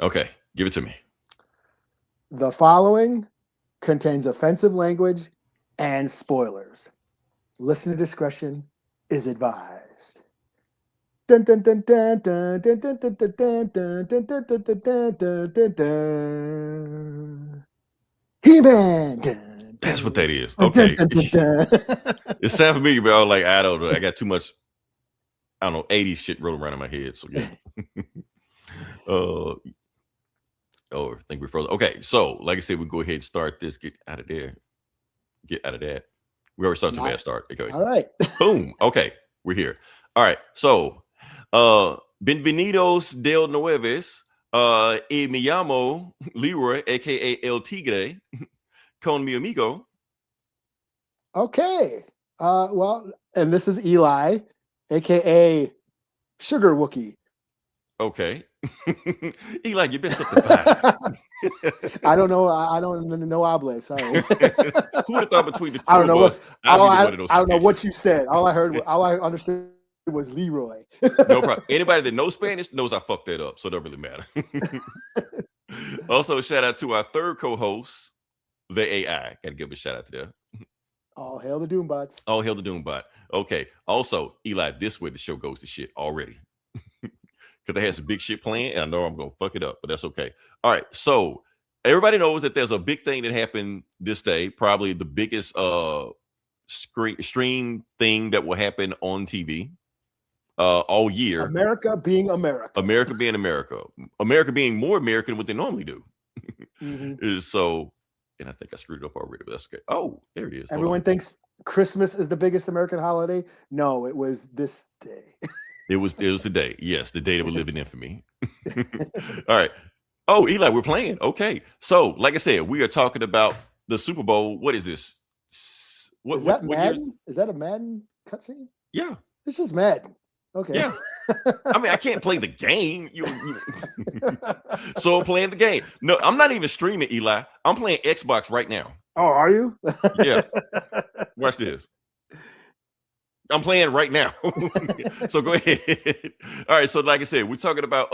Okay, give it to me. The following contains offensive language and spoilers. Listener discretion is advised. Dun, dun, dun, dun, dun, dun, dun, dun, dun, dun, dun, dun, dun, dun, dun, dun, dun, dun. He-Man. That's what that is. Okay. It sounds familiar, but I was like, I don't know. I got too much, I don't know, 80s shit rolling around in my head. So yeah. I think we're frozen. Okay, so like I said, we go ahead and start this. Get out of there. Get out of that. We already started to bad start. Okay. All right. Boom. Okay, we're here. All right. So, bienvenidos del nueves. Y me llamo Leroy, aka El Tigre, con mi amigo. Okay. Well, and this is Eli, aka Sugar Wookie. Okay. Eli, you been something fine. I don't know. I don't know Able. Sorry. Who would have thought between the two I don't know of us? I don't know what you said. All I understood was Leroy. No problem. Anybody that knows Spanish knows I fucked that up, so it don't really matter. Also, shout out to our third co-host, the AI. Gotta give a shout out to them. All hail the Doombots. All hail the Doombot. Okay. Also, Eli, this way the show goes to shit already. Because they had some big shit planned, and I know I'm gonna fuck it up, but that's okay. All right. So everybody knows that there's a big thing that happened this day, probably the biggest stream thing that will happen on TV all year. America being America. America being America. America being more American than what they normally do. Is so, and I think I screwed it up already, but that's okay. Oh, there it is. Everyone thinks Christmas is the biggest American holiday. No, it was this day. It was the day. Yes, the day that we live in infamy. All right. Oh, Eli, we're playing. Okay. So, like I said, we are talking about the Super Bowl. What is this? Is that Madden? Is that a Madden cutscene? Yeah. This is Madden. Okay. Yeah. I mean, I can't play the game. So I'm playing the game. No, I'm not even streaming, Eli. I'm playing Xbox right now. Oh, are you? Yeah. Watch this. I'm playing right now. So go ahead. All right. So like I said, we're talking about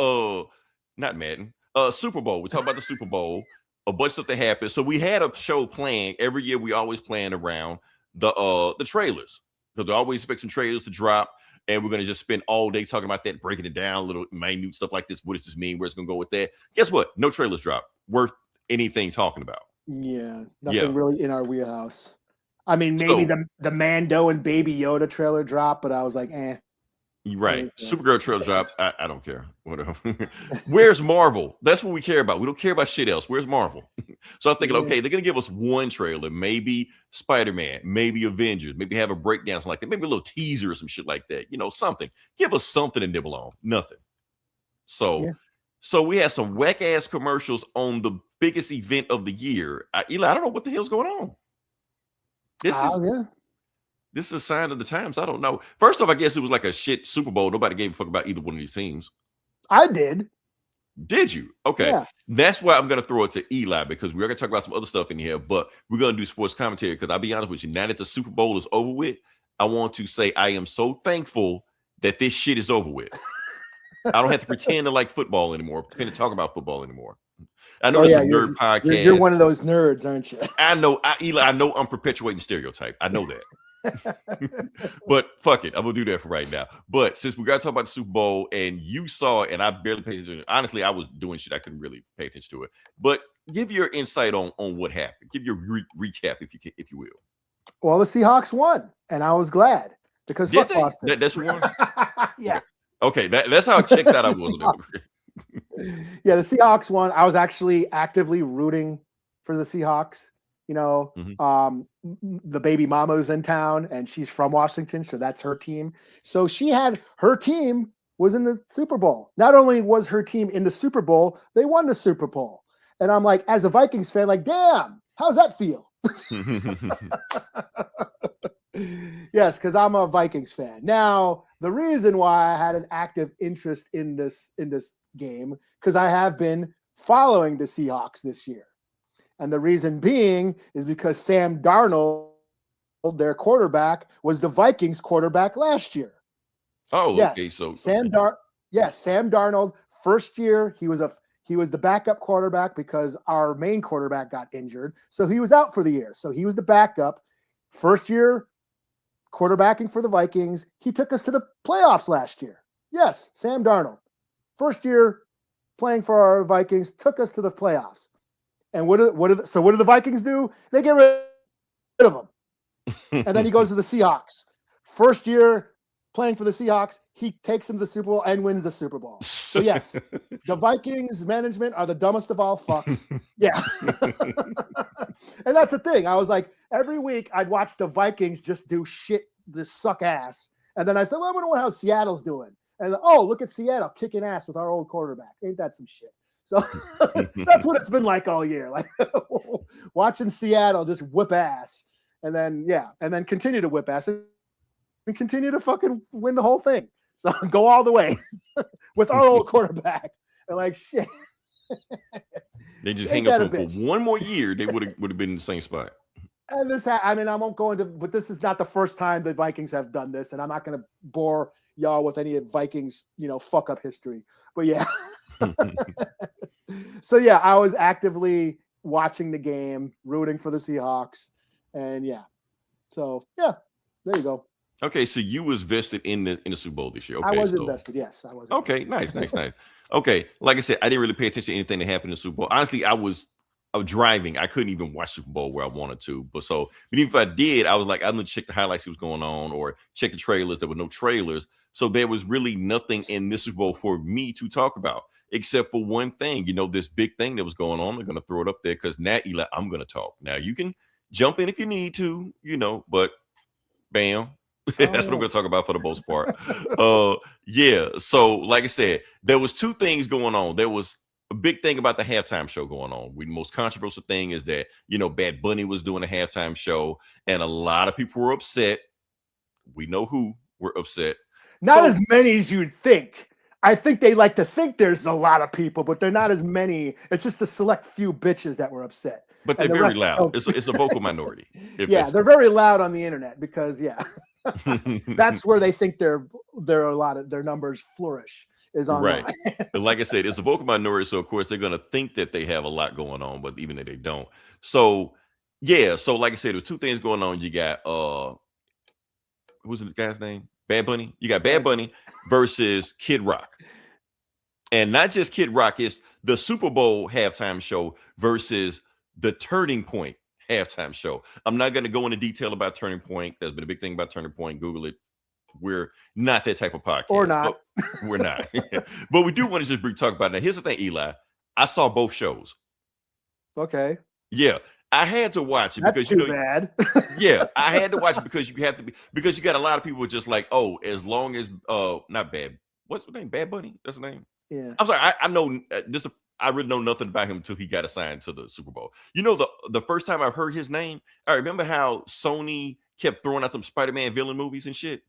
not Madden, Super Bowl. We're talking about the Super Bowl, a bunch of stuff that happened. So we had a show playing every year. We always playing around the trailers. So they always expect some trailers to drop, and we're gonna just spend all day talking about that, breaking it down, little minute stuff like this. What does this mean? Where's it gonna go with that? Guess what? No trailers drop worth anything talking about. Yeah, nothing really in our wheelhouse. I mean, maybe the Mando and Baby Yoda trailer dropped, but I was like, eh. Right. Supergirl trailer drop. I don't care. Whatever. Where's Marvel? That's what we care about. We don't care about shit else. Where's Marvel? So I'm thinking, okay, they're gonna give us one trailer, maybe Spider-Man, maybe Avengers, maybe have a breakdown, something like that, maybe a little teaser or some shit like that. Something. Give us something to nibble on. Nothing. So we had some whack ass commercials on the biggest event of the year. Eli, I don't know what the hell's going on. This is a sign of the times. I don't know. First off, I guess it was like a shit Super Bowl. Nobody gave a fuck about either one of these teams. I did. Did you? Okay. Yeah. That's why I'm going to throw it to Eli, because we're going to talk about some other stuff in here, but we're going to do sports commentary, because I'll be honest with you, now that the Super Bowl is over with, I want to say I am so thankful that this shit is over with. I don't have to pretend to like football anymore, pretend to talk about football anymore. I know it's a nerd podcast. You're one of those nerds, aren't you? I know, Eli, I know I'm perpetuating stereotype. I know that. But fuck it, I'm gonna do that for right now. But since we got to talk about the Super Bowl, and you saw it, and I barely paid attention. Honestly, I was doing shit, I couldn't really pay attention to it. But give your insight on what happened. Give your recap, if you will. Well, the Seahawks won, and I was glad, because fuck Boston. That's one. Yeah. Okay, that's how checked out I was. Yeah, the Seahawks won. I was actually actively rooting for the Seahawks. The baby mama's in town, and she's from Washington, so that's her team. So her team was in the Super Bowl. Not only was her team in the Super Bowl, they won the Super Bowl. And I'm like, as a Vikings fan, like, damn, how's that feel? Yes, because I'm a Vikings fan. Now, the reason why I had an active interest in this game, because I have been following the Seahawks this year. And the reason being is because Sam Darnold, their quarterback, was the Vikings quarterback last year. Oh, yes. okay. So Sam Darnold, first year, He was the backup quarterback because our main quarterback got injured. So he was out for the year. So he was the backup. First year quarterbacking for the Vikings. He took us to the playoffs last year. Yes, Sam Darnold. First year playing for our Vikings, took us to the playoffs. And what do the Vikings do? They get rid of him. And then he goes to the Seahawks. First year playing for the Seahawks, he takes them to the Super Bowl and wins the Super Bowl. So yes, the Vikings management are the dumbest of all fucks. Yeah. And that's the thing. I was like, every week I'd watch the Vikings just do shit, just suck ass. And then I said, well, I wonder how Seattle's doing. And oh, look at Seattle kicking ass with our old quarterback. Ain't that some shit? So that's what it's been like all year. Like watching Seattle just whip ass. And then, and then continue to whip ass and continue to fucking win the whole thing. So go all the way with our old quarterback. And like, shit. They just hang up for one more year. They would have been in the same spot. And this, I mean, I won't go into, but this is not the first time the Vikings have done this. And I'm not going to bore y'all with any of Vikings, fuck up history. But yeah. So yeah, I was actively watching the game, rooting for the Seahawks. And so there you go. Okay, so you was vested in the Super Bowl this year. Okay, I was invested. Yes, I was. Okay, nice. Okay, like I said, I didn't really pay attention to anything that happened in the Super Bowl. Honestly, I was driving. I couldn't even watch Super Bowl where I wanted to. But even if I did, I was like, I'm gonna check the highlights, see what's going on, or check the trailers. There were no trailers, so there was really nothing in this Super Bowl for me to talk about, except for one thing. this big thing that was going on. I'm gonna throw it up there because now, Eli, I'm gonna talk. Now you can jump in if you need to, but bam. That's what I'm going to talk about for the most part. So like I said, there was two things going on. There was a big thing about the halftime show going on. The most controversial thing is that, Bad Bunny was doing a halftime show and a lot of people were upset. We know who were upset. Not as many as you'd think. I think they like to think there's a lot of people, but they're not as many. It's just a select few bitches that were upset. But they're very loud. It's a vocal minority. They're very loud on the internet because, that's where they think they're a lot of their numbers flourish is online. Right. Like I said, it's a vocal minority, so of course they're gonna think that they have a lot going on, but even if they don't. So like I said, there's two things going on. You got who's the guy's name? Bad Bunny. You got Bad Bunny versus Kid Rock. And not just Kid Rock, it's the Super Bowl halftime show versus the Turning Point halftime show. I'm not going to go into detail about Turning Point. There's been a big thing about Turning Point. Google it. We're not that type of podcast. Or not. We're not. But we do want to just briefly talk about it. Now, here's the thing, Eli. I saw both shows. Okay. Yeah. I had to watch it because too bad. I had to watch it because you have to because you got a lot of people just like, oh, as long as not Bad. What's the name? Bad Bunny? That's the name. Yeah. I'm sorry. I know this. I really know nothing about him until he got assigned to the Super Bowl. The first time I heard his name, I remember how Sony kept throwing out some Spider-Man villain movies and shit.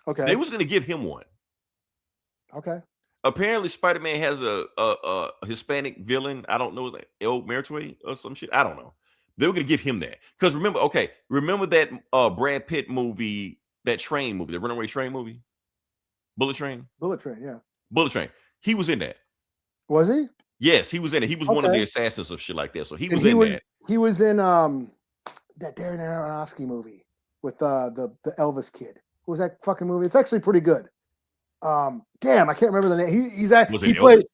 Okay. They was going to give him one. Okay. Apparently, Spider-Man has a Hispanic villain. I don't know, like El Muerto or some shit. I don't know. They were going to give him that. Because remember that Brad Pitt movie, that train movie, the Runaway Train movie? Bullet Train? Bullet Train, yeah. Bullet Train. He was in that. Was he? Yes, he was in it. He was one of the assassins of shit like that. So he was in that. He was in that Darren Aronofsky movie with the Elvis kid. What was that fucking movie? It's actually pretty good. Damn, I can't remember the name. He played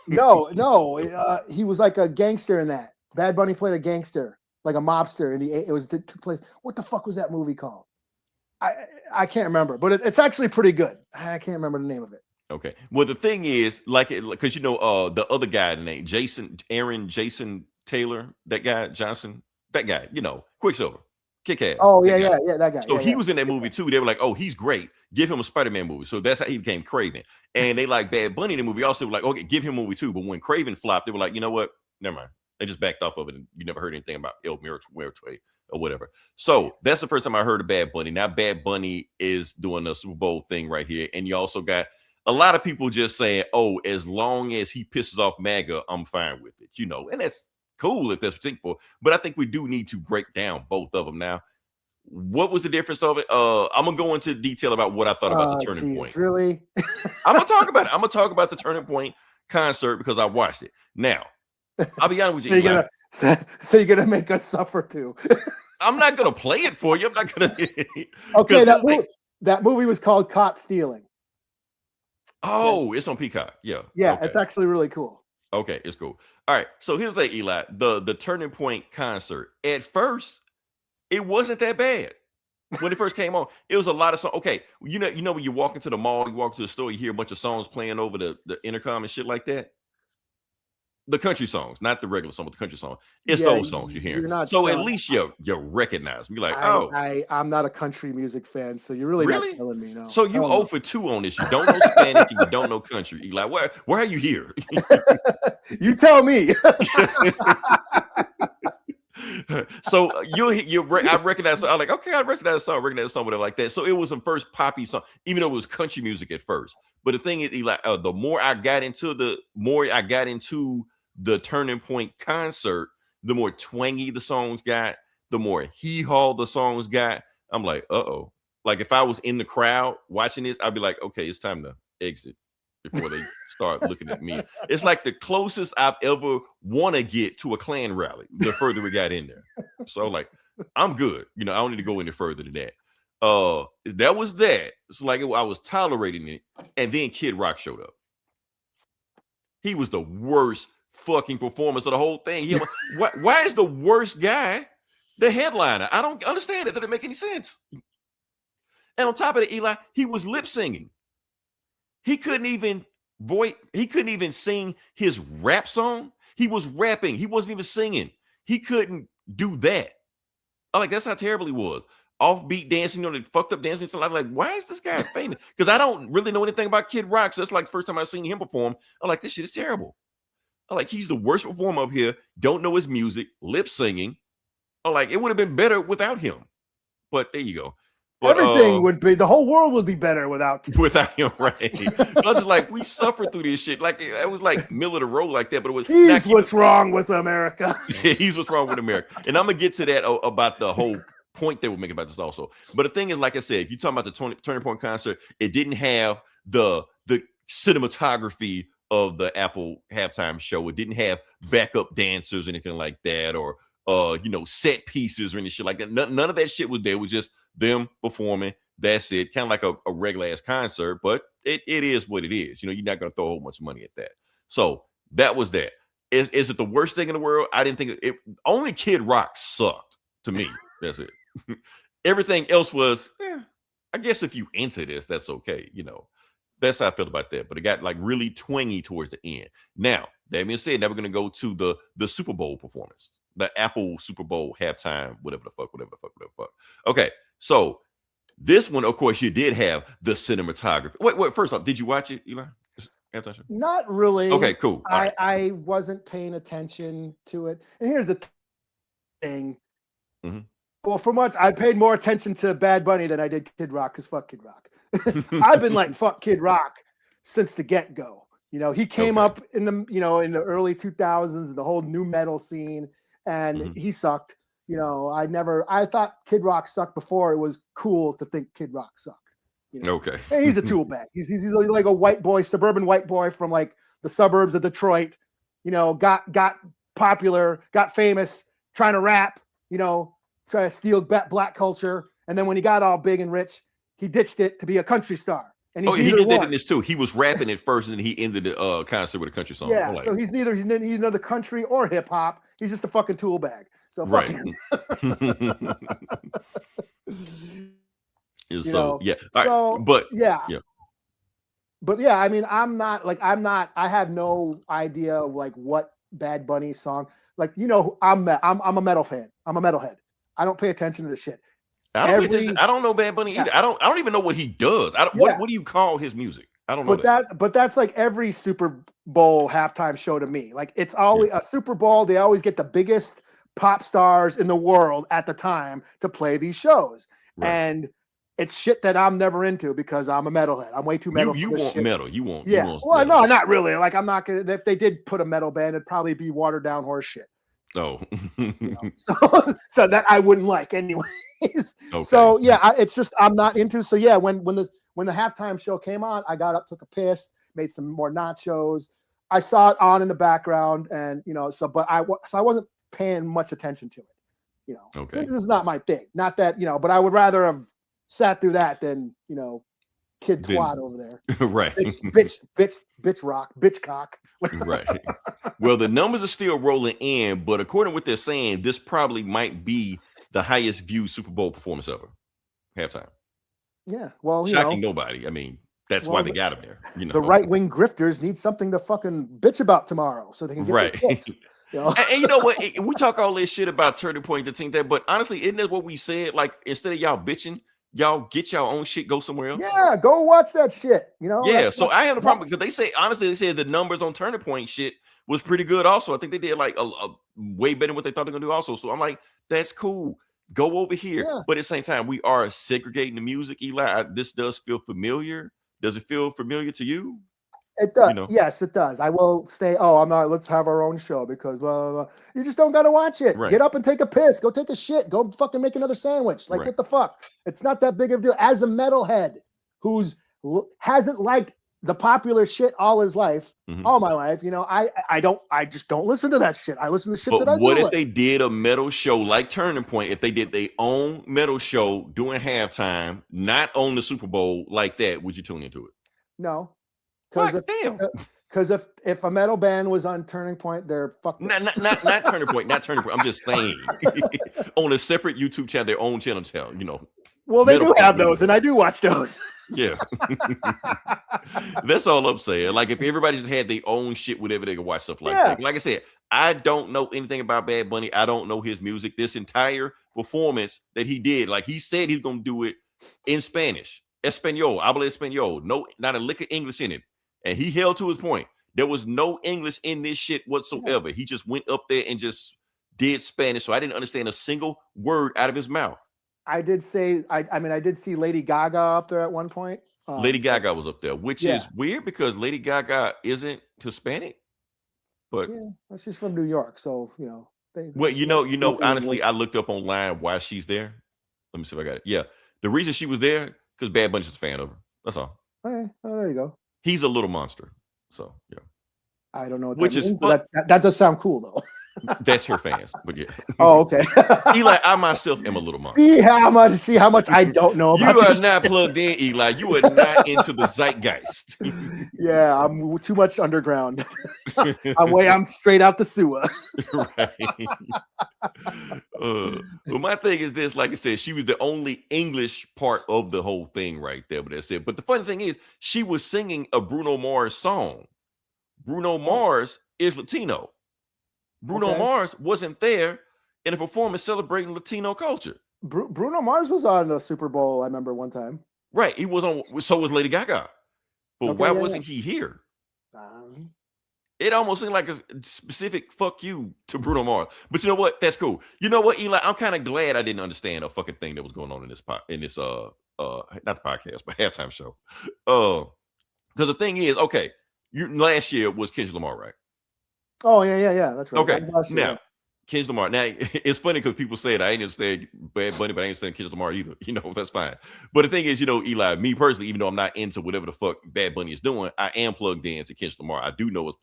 he was like a gangster in that. Bad Bunny played a gangster, like a mobster, and it took place. What the fuck was that movie called? I can't remember, but it's actually pretty good. I can't remember the name of it. Okay. Well, the thing is, because the other guy named Jason Taylor, that guy Johnson, that guy, Quicksilver, kick ass. Oh yeah, that guy. So he was in that movie too. They were like, oh, he's great. Give him a Spider-Man movie. So that's how he became Craven. And they like Bad Bunny in the movie. Also were like, okay, give him a movie too. But when Craven flopped, they were like, you know what? Never mind. They just backed off of it, and you never heard anything about El Muerto or whatever. So that's the first time I heard of Bad Bunny. Now Bad Bunny is doing a Super Bowl thing right here, and you also got a lot of people just saying, oh, as long as he pisses off MAGA, I'm fine with it, and that's cool if that's particular. But I think we do need to break down both of them now. What was the difference of it? I'm gonna go into detail about what I thought about the turning point. Really? I'm gonna talk about it. I'm gonna talk about the turning point. concert because I watched it. Now, I'll be honest with So you. you're gonna make us suffer too. I'm not gonna play it for you. I'm not gonna. Okay, that movie was called Caught Stealing. Oh, it's on Peacock. Yeah. Yeah, okay. It's actually really cool. Okay, it's cool. All right. So here's the thing, Eli. The Turning Point concert. At first, it wasn't that bad. When it first came on, it was a lot of songs. Okay, you know when you walk into the mall, you walk to the store, you hear a bunch of songs playing over the intercom and shit like that. The country songs, not the regular song, but the country song. It's those songs you hear. So at least you recognize them. You're like, I'm not a country music fan, so you're really not telling me. No. So you 0 for 2 on this. You don't know Spanish and you don't know country. Eli, why are you here? You tell me. So I recognize. I'm like, okay, I recognize the song, whatever like that. So it was some first poppy song, even though it was country music at first. But the thing is, Eli, the more I got into the Turning Point concert, the more twangy the songs got, the more hee-haw the songs got. I'm like, uh-oh. Like if I was in the crowd watching this, I'd be like, okay, it's time to exit before they start looking at me. It's like the closest I've ever want to get to a Klan rally, the further we got in there. So like, I'm good. I don't need to go any further than that. That was that. It's like I was tolerating it, and then Kid Rock showed up. He was the worst fucking performance of the whole thing. Why is the worst guy the headliner? I don't understand it. Doesn't make any sense. And on top of it, Eli, he was lip singing. He couldn't even sing his rap song. He was rapping. He wasn't even singing. He couldn't do that. I'm like, that's how terrible he was. Offbeat dancing, the fucked up dancing. So I'm like, why is this guy famous? Because I don't really know anything about Kid Rock. So that's like the first time I've seen him perform. I'm like, this shit is terrible. I'm like, he's the worst performer up here. Don't know his music, lip singing. I'm like, it would have been better without him. But there you go. But, everything would be, the whole world would be better without him, right? I was just like, we suffered through this shit. Like it was like middle of the road like that, but it was. He's what's wrong with America. He's what's wrong with America, and I'm gonna get to that about the whole point they were making about this also. But the thing is, like I said, if you talk about the Turning Point concert, it didn't have the cinematography of the Apple halftime show. It didn't have backup dancers or anything like that, or set pieces or any shit like that. None of that shit was there. It was just them performing. That's it. Kind of like a regular ass concert, but it is what it is. You're not going to throw a whole bunch of money at that. So that was that. Is it the worst thing in the world? I didn't think it. Only Kid Rock sucked to me. That's it. Everything else was, I guess if you enter this, that's okay. That's how I felt about that. But it got like really twangy towards the end. Now, that being said, now we're going to go to the Super Bowl performance, the Apple Super Bowl halftime, whatever the fuck. Okay, so this one, of course, you did have the cinematography. Wait, first off, did you watch it, Eli? Not really. Okay, cool. I wasn't paying attention to it. And here's the thing. Mm-hmm. Well, for much, I paid more attention to Bad Bunny than I did Kid Rock, because fuck Kid Rock. I've been like, fuck Kid Rock since the get-go. He came up in the, in the early 2000s, the whole new metal scene, and he sucked. I thought Kid Rock sucked before it was cool to think Kid Rock sucked. Okay. And he's a tool bag. He's like a white boy, suburban white boy from like the suburbs of Detroit. Got popular, got famous, trying to rap. Try to steal black culture, and then when he got all big and rich, he ditched it to be a country star. And he did that in this too. He was rapping at first, and then he ended the concert with a country song. Yeah, so he's neither the country or hip hop. He's just a fucking tool bag. So fuck him. But yeah, I mean, I have no idea of like what Bad Bunny song. Like, I'm a metal fan. I'm a metalhead. I don't pay attention to the shit. I don't know Bad Bunny either. I don't even know what he does. What do you call his music? I don't know. But that's like every Super Bowl halftime show to me. Like it's always a Super Bowl. They always get the biggest pop stars in the world at the time to play these shows. Right. And it's shit that I'm never into because I'm a metalhead. I'm way too metal. You want metal. You want. Yeah. You want well, metal. No, not really. Like I'm not gonna. If they did put a metal band, it'd probably be watered down horse shit. Oh. So that I wouldn't like anyways. Okay. So yeah, it's just I'm not into. So yeah, when the halftime show came on, I got up, took a piss, made some more nachos. I saw it on in the background, and but I wasn't paying much attention to it. Okay. This is not my thing. Not that but I would rather have sat through that than kid twat over there. Right. Bitch rock, bitch cock. Right. Well, the numbers are still rolling in, but according to what they're saying, this probably might be the highest viewed Super Bowl performance ever. Halftime. Yeah. Well, shocking nobody. I mean, that's why they got him there. The right-wing grifters need something to fucking bitch about tomorrow so they can get right. And you know what? We talk all this shit about turning point, the thing there, but honestly, isn't that what we said? Like, instead of y'all bitching, y'all get y'all own shit, go somewhere else. Yeah, go watch that shit. Yeah. So I have a problem because they say the numbers on turning point shit was pretty good. Also, I think they did like a way better than what they thought they were gonna do. Also, so I'm like, that's cool. Go over here. Yeah. But at the same time, we are segregating the music. Eli, this does feel familiar. Does it feel familiar to you? It does. Yes, it does. I will stay. Oh, I'm not. Let's have our own show because blah, blah, blah. You just don't got to watch it. Right. Get up and take a piss. Go take a shit. Go fucking make another sandwich. Like, what the fuck? It's not that big of a deal. As a metalhead hasn't liked the popular shit all his life, all my life, I just don't listen to that shit. I listen to shit that I What if they did a metal show like Turning Point? If they did their own metal show during halftime, not on the Super Bowl like that, would you tune into it? No. Because if a metal band was on Turning Point, they're fucked. Not Turning Point, not Turning Point. I'm just saying on a separate YouTube channel, their own channel. Well, they do have those, and I do watch those. Yeah, that's all I'm saying. Like, if everybody just had their own shit, whatever, they could watch stuff like that. Like I said, I don't know anything about Bad Bunny. I don't know his music. This entire performance that he did, like he said, he's gonna do it in Spanish, Espanol, habla Espanol. No, not a lick of English in it. And he held to his point. There was no English in this shit whatsoever. He just went up there and just did Spanish. So I didn't understand a single word out of his mouth. I did say, I did see Lady Gaga up there at one point. Lady Gaga was up there, which is weird because Lady Gaga isn't Hispanic. But she's from New York. So, honestly, I looked up online why she's there. Let me see if I got it. Yeah. The reason she was there, because Bad Bunny's a fan of her. That's all. Okay. Oh, there you go. He's a little monster. So, yeah. I don't know what that means, but that does sound cool, though. That's her fans, but yeah. Oh, okay. Eli, I myself am a little monster. See how much I don't know about you are not plugged in, Eli. You are not into the zeitgeist. Yeah, I'm too much underground. I'm straight out the sewer. Right. But my thing is this, like I said, she was the only English part of the whole thing right there. But that's it. But the funny thing is, she was singing a Bruno Mars song. Bruno Mars is Latino. Bruno Mars wasn't there in a performance celebrating Latino culture. Bruno Mars was on the Super Bowl, I remember one time. Right. He was on, so was Lady Gaga. But why wasn't he here? It almost seemed like a specific fuck you to Bruno Mars. But you know what? That's cool. You know what, Eli? I'm kind of glad I didn't understand a fucking thing that was going on in this not the podcast, but halftime show. Because the thing is, okay, last year was Kendrick Lamar, right? Oh, yeah. That's right. Okay, now, Kendrick Lamar. Now, it's funny because people say I ain't understand Bad Bunny, but I ain't understand Kendrick Lamar either. That's fine. But the thing is, Eli, me personally, even though I'm not into whatever the fuck Bad Bunny is doing, I am plugged in to Kendrick Lamar. I do know what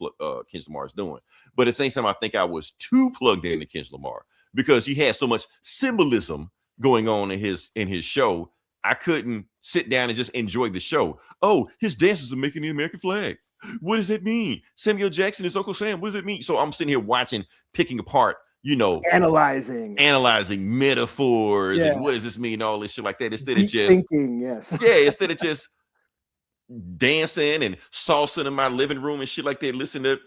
Kendrick Lamar is doing. But at the same time, I think I was too plugged in to Kendrick Lamar because he had so much symbolism going on in his show. I couldn't sit down and just enjoy the show. Oh, his dancers are making the American flag. What does that mean? Samuel Jackson is Uncle Sam. What does it mean? So I'm sitting here watching, picking apart, analyzing metaphors and what does this mean? All this shit like that. Instead of just thinking, yes. Yeah, instead of just dancing and salsa in my living room and shit like that. Listen to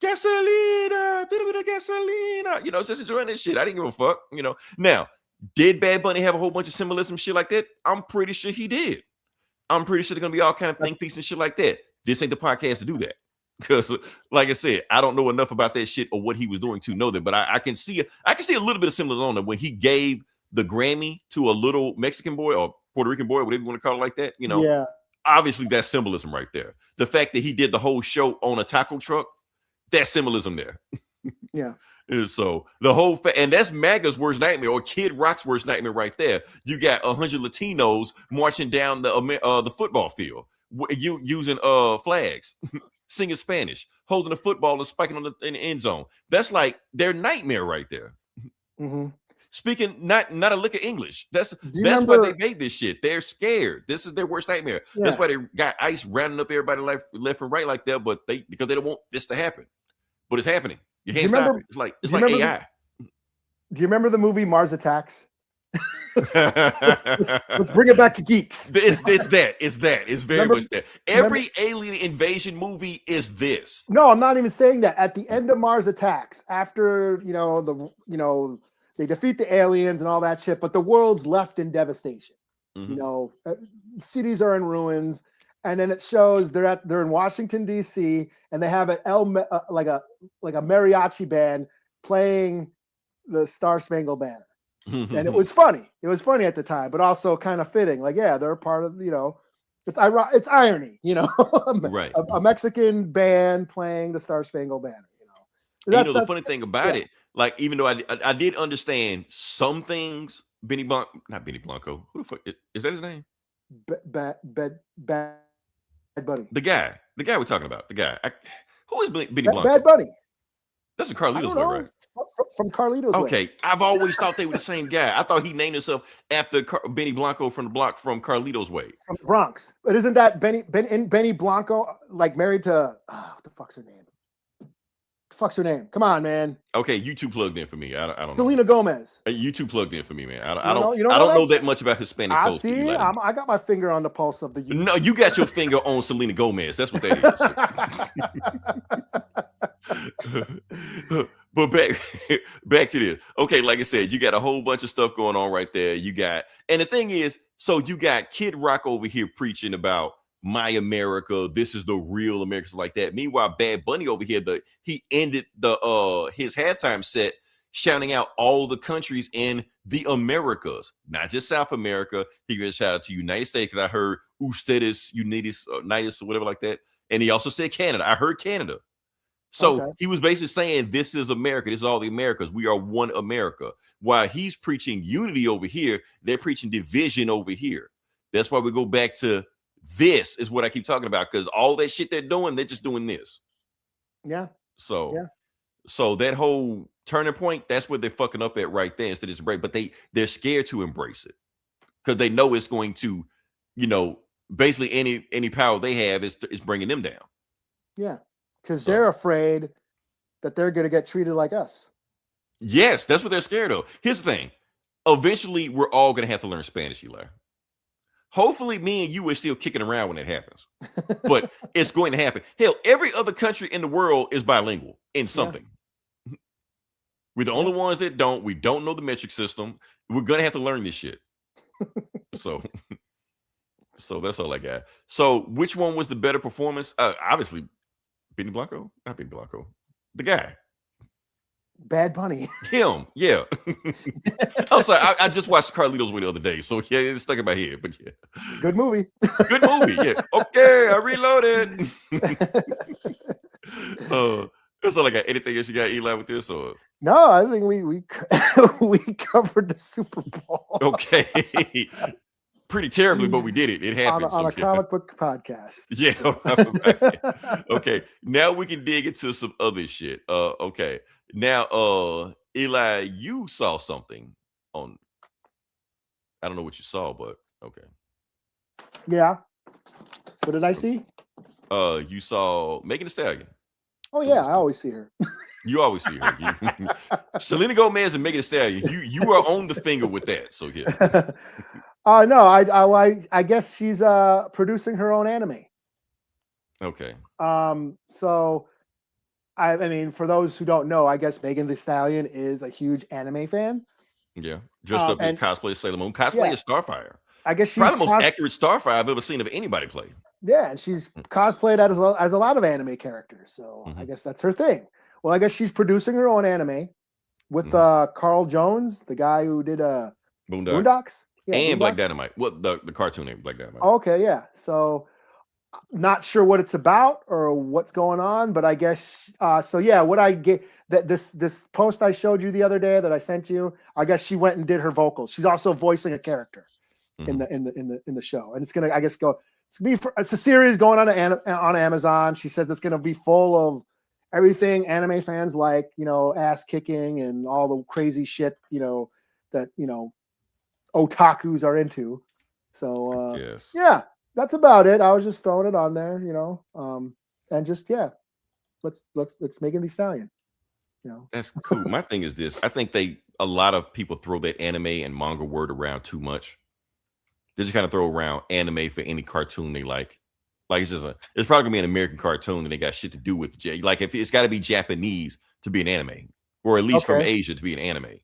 gasolina, gasolina, just enjoying this shit. I didn't give a fuck, Now, did Bad Bunny have a whole bunch of symbolism shit like that? I'm pretty sure he did. I'm pretty sure there's gonna be all kind of think pieces and shit like that. This ain't the podcast to do that. Because, like I said, I don't know enough about that shit or what he was doing to know that. But I can see a little bit of symbolism on it when he gave the Grammy to a little Mexican boy or Puerto Rican boy, whatever you want to call it like that. Yeah. Obviously, that's symbolism right there. The fact that he did the whole show on a taco truck, that's symbolism there. Yeah. So the whole and that's MAGA's worst nightmare or Kid Rock's worst nightmare right there. You got 100 Latinos marching down the football field, using flags. singing Spanish, holding a football and spiking in the end zone. That's like their nightmare right there. Speaking not a lick of English. That's why they made this shit. They're scared. This is their worst nightmare. Yeah. That's why they got ICE rounding up everybody left and right like that. But because they don't want this to happen. But it's happening. You can't stop it. It's like AI. Do you remember the movie Mars Attacks? let's bring it back to geeks. It's that. It's very much that. Every alien invasion movie is this. No, I'm not even saying that. At the end of Mars Attacks, after they defeat the aliens and all that shit, but the world's left in devastation. Cities are in ruins, and then it shows they're in Washington D.C. and they have like a mariachi band playing the Star Spangled Banner. And it was funny. It was funny at the time, but also kind of fitting. Like, yeah, they're part of, it's irony, right. A Mexican band playing the Star Spangled Banner, the funny thing about it, like, even though I did understand some things, not Benny Blanco. Who the fuck is that his name? Bad Bunny. The guy we're talking about. The guy. Who is Benny Blanco? Bad Bunny. That's a Carlito's way, right? From Carlito's way. Okay, I've always thought they were the same guy. I thought he named himself after Benny Blanco from the block from Carlito's way. From the Bronx. But isn't that Benny Blanco, like, married to, what the fuck's her name? Come on, man. Okay, you two plugged in for me. I don't Selena Gomez. You two plugged in for me, man. I don't know that much about Hispanic culture. See, I got my finger on the pulse of the youth. No, you got your finger on Selena Gomez. That's what that is. But back to this. Okay, like I said, you got a whole bunch of stuff going on right there. And the thing is, so you got Kid Rock over here preaching about my America, this is the real America, like that. Meanwhile, Bad Bunny over here, he ended his halftime set shouting out all the countries in the Americas, not just South America. He gave a shout out to United States, because I heard Ustedes Unidos, Unitas, or whatever like that. And he also said Canada. I heard Canada. So He was basically saying, this is America. This is all the Americas. We are one America. While he's preaching unity over here, they're preaching division over here. That's why we go back to this is what I keep talking about, because all that shit they're doing, they're just doing this. Yeah. So that whole turning point, that's what they're fucking up at right there. Instead of just break, but they're scared to embrace it because they know it's going to, basically any power they have is bringing them down. Yeah, because they're afraid that they're going to get treated like us. Yes, that's what they're scared of. Here's the thing: eventually, we're all going to have to learn Spanish, Eli. Hopefully, me and you are still kicking around when it happens, but it's going to happen. Hell, every other country in the world is bilingual in something. Yeah. We're the only ones that don't. We don't know the metric system. We're going to have to learn this shit. So that's all I got. So which one was the better performance? Obviously, Benny Blanco, not Benny Blanco, the guy. Bad Bunny. Him, yeah. I'm sorry, I just watched Carlito's Way the other day, so yeah, it's stuck in my head. But yeah, good movie. Good movie. Yeah. Okay, I reloaded. It's not like anything else you got, Eli, with this, or no? I think we covered the Super Bowl. Okay. Pretty terribly, but we did it. It happened on a comic book podcast. Yeah. Okay. Now we can dig into some other shit. Okay. Now, Eli, you saw something on. I don't know what you saw, but okay. Yeah. What did I see? You saw Megan Thee Stallion. Oh yeah, I always see her. You always see her. Selena Gomez and Megan Thee Stallion. You are on the finger with that. So yeah. No, I guess she's producing her own anime. Okay. So I mean, for those who don't know, I guess Megan Thee Stallion is a huge anime fan. Yeah, dressed up in cosplay Sailor Moon. Cosplay is Starfire. I guess she's probably the most accurate Starfire I've ever seen of anybody play. Yeah, and she's cosplayed as a lot of anime characters. So I guess that's her thing. Well, I guess she's producing her own anime with Carl Jones, the guy who did Boondocks. Yeah, and Black Dynamite. What the cartoon name, Black Dynamite. Okay, yeah. So not sure what it's about or what's going on, but I guess so yeah, what I get that this post I showed you the other day that I sent you, I guess she went and did her vocals. She's also voicing a character in the show. And it's gonna, I guess, go it's a series going on Amazon. She says it's going to be full of everything anime fans like, ass kicking and all the crazy shit, that, otakus are into. So, Yes. yeah, that's about it. I was just throwing it on there, and just, yeah, let's make it Thee Stallion. That's cool. My thing is this. I think a lot of people throw that anime and manga word around too much. They just kind of throw around anime for any cartoon they like. Like it's probably gonna be an American cartoon and they got shit to do with like if it's got to be Japanese to be an anime, or at least from Asia to be an anime.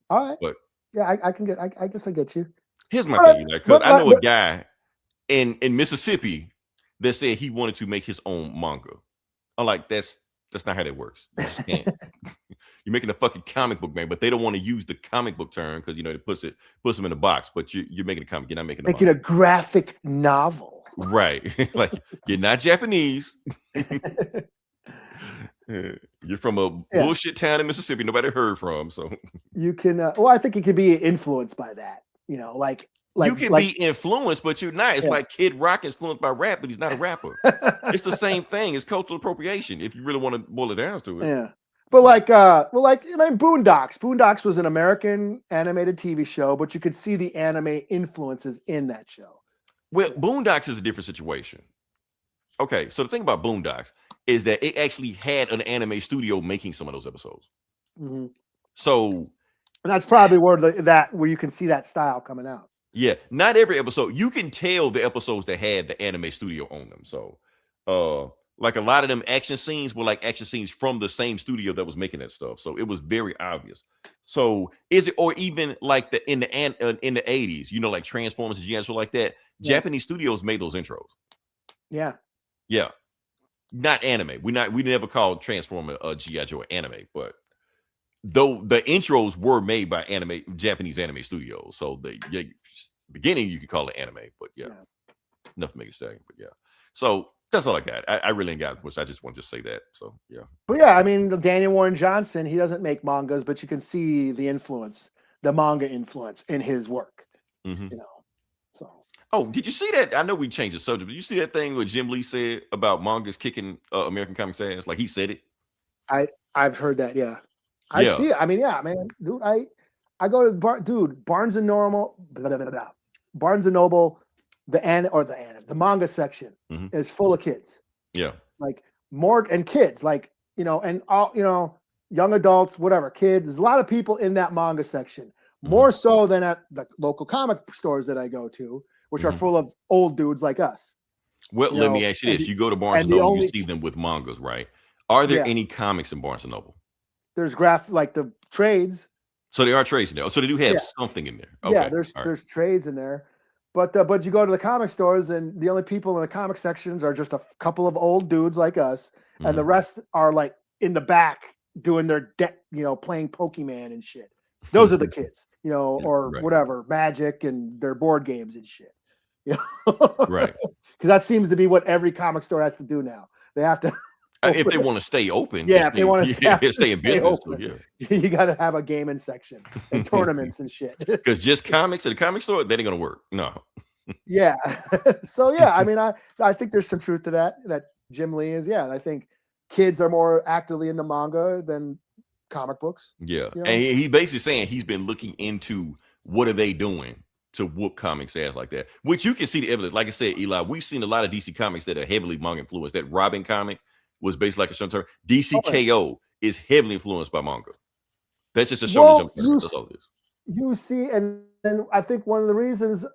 All right. But yeah, I guess I get you. Here's my thing, because I know a guy in Mississippi that said he wanted to make his own manga. I'm like, that's not how that works. You just can't. You're making a fucking comic book, man, but they don't want to use the comic book term because it puts them in a box. But you're making a comic. You're not making a graphic novel, right? Like you're not Japanese. You're from a bullshit town in Mississippi nobody heard from, so you can. I think it could be influenced by that. Like you can be influenced, but you're not. It's like Kid Rock is influenced by rap, but he's not a rapper. It's the same thing. It's cultural appropriation if you really want to boil it down to it. Yeah. But Boondocks. Boondocks was an American animated TV show, but you could see the anime influences in that show. Well, Boondocks is a different situation. Okay, so the thing about Boondocks is that it actually had an anime studio making some of those episodes. Mm-hmm. So that's probably where you can see that style coming out. Yeah, not every episode. You can tell the episodes that had the anime studio on them. So, like a lot of them action scenes were like action scenes from the same studio that was making that stuff. So it was very obvious. So is it, or even like in the 80s, like Transformers and G.I. Joe like that, Japanese studios made those intros. Yeah. Yeah. Not anime. We never called Transformer G.I. Joe anime, but though the intros were made by Japanese anime studios. So the beginning you could call it anime, but enough to make it second. But yeah. So that's all I got. I really ain't got much. I just want to say that. So yeah. But yeah, I mean, Daniel Warren Johnson, he doesn't make mangas, but you can see the influence, the manga influence in his work. Mm-hmm. So. Oh, did you see that? I know we changed the subject, but you see that thing what Jim Lee said about mangas kicking American comics ass? Like he said it. I've heard that. Yeah. I see it. I mean, yeah, man, dude. I go to Barnes and Noble, the manga section is full of kids. Yeah. Like more and kids, like, and all, young adults, whatever, kids. There's a lot of people in that manga section, more so than at the local comic stores that I go to, which are full of old dudes like us. Well, let me ask you this. You go to Barnes and Noble, you see them with mangas, right? Are there any comics in Barnes and Noble? There's like the trades. So there are trades in there. So they do have something in there. Okay. Yeah, there's trades in there. But you go to the comic stores and the only people in the comic sections are just a couple of old dudes like us, and the rest are like in the back doing their playing Pokemon and shit. Those are the kids, or whatever, Magic and their board games and shit. Right. Because that seems to be what every comic store has to do now. They have to. If they want to stay open, if they want to stay in business, you got to have a gaming section and tournaments and shit. Because just comics at a comic store, that ain't gonna work. No. Yeah. So yeah, I mean, I think there's some truth to that Jim Lee is. Yeah, I think kids are more actively into manga than comic books. Yeah, and he basically saying he's been looking into what are they doing to whoop comics ass like that, which you can see the evidence. Like I said, Eli, we've seen a lot of DC comics that are heavily manga influenced. That Robin comic was based like a short term. DCKO is heavily influenced by manga. That's just a show. You see, and I think one of the reasons,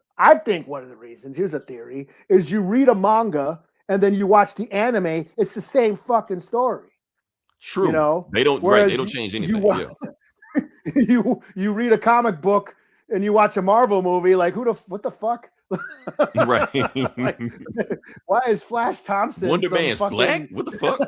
here's a theory, is you read a manga and then you watch the anime, it's the same fucking story. True. They don't they don't change anything. You read a comic book and you watch a Marvel movie, like what the fuck? Right. Like, why is Flash Thompson Wonder Man's black? What the fuck?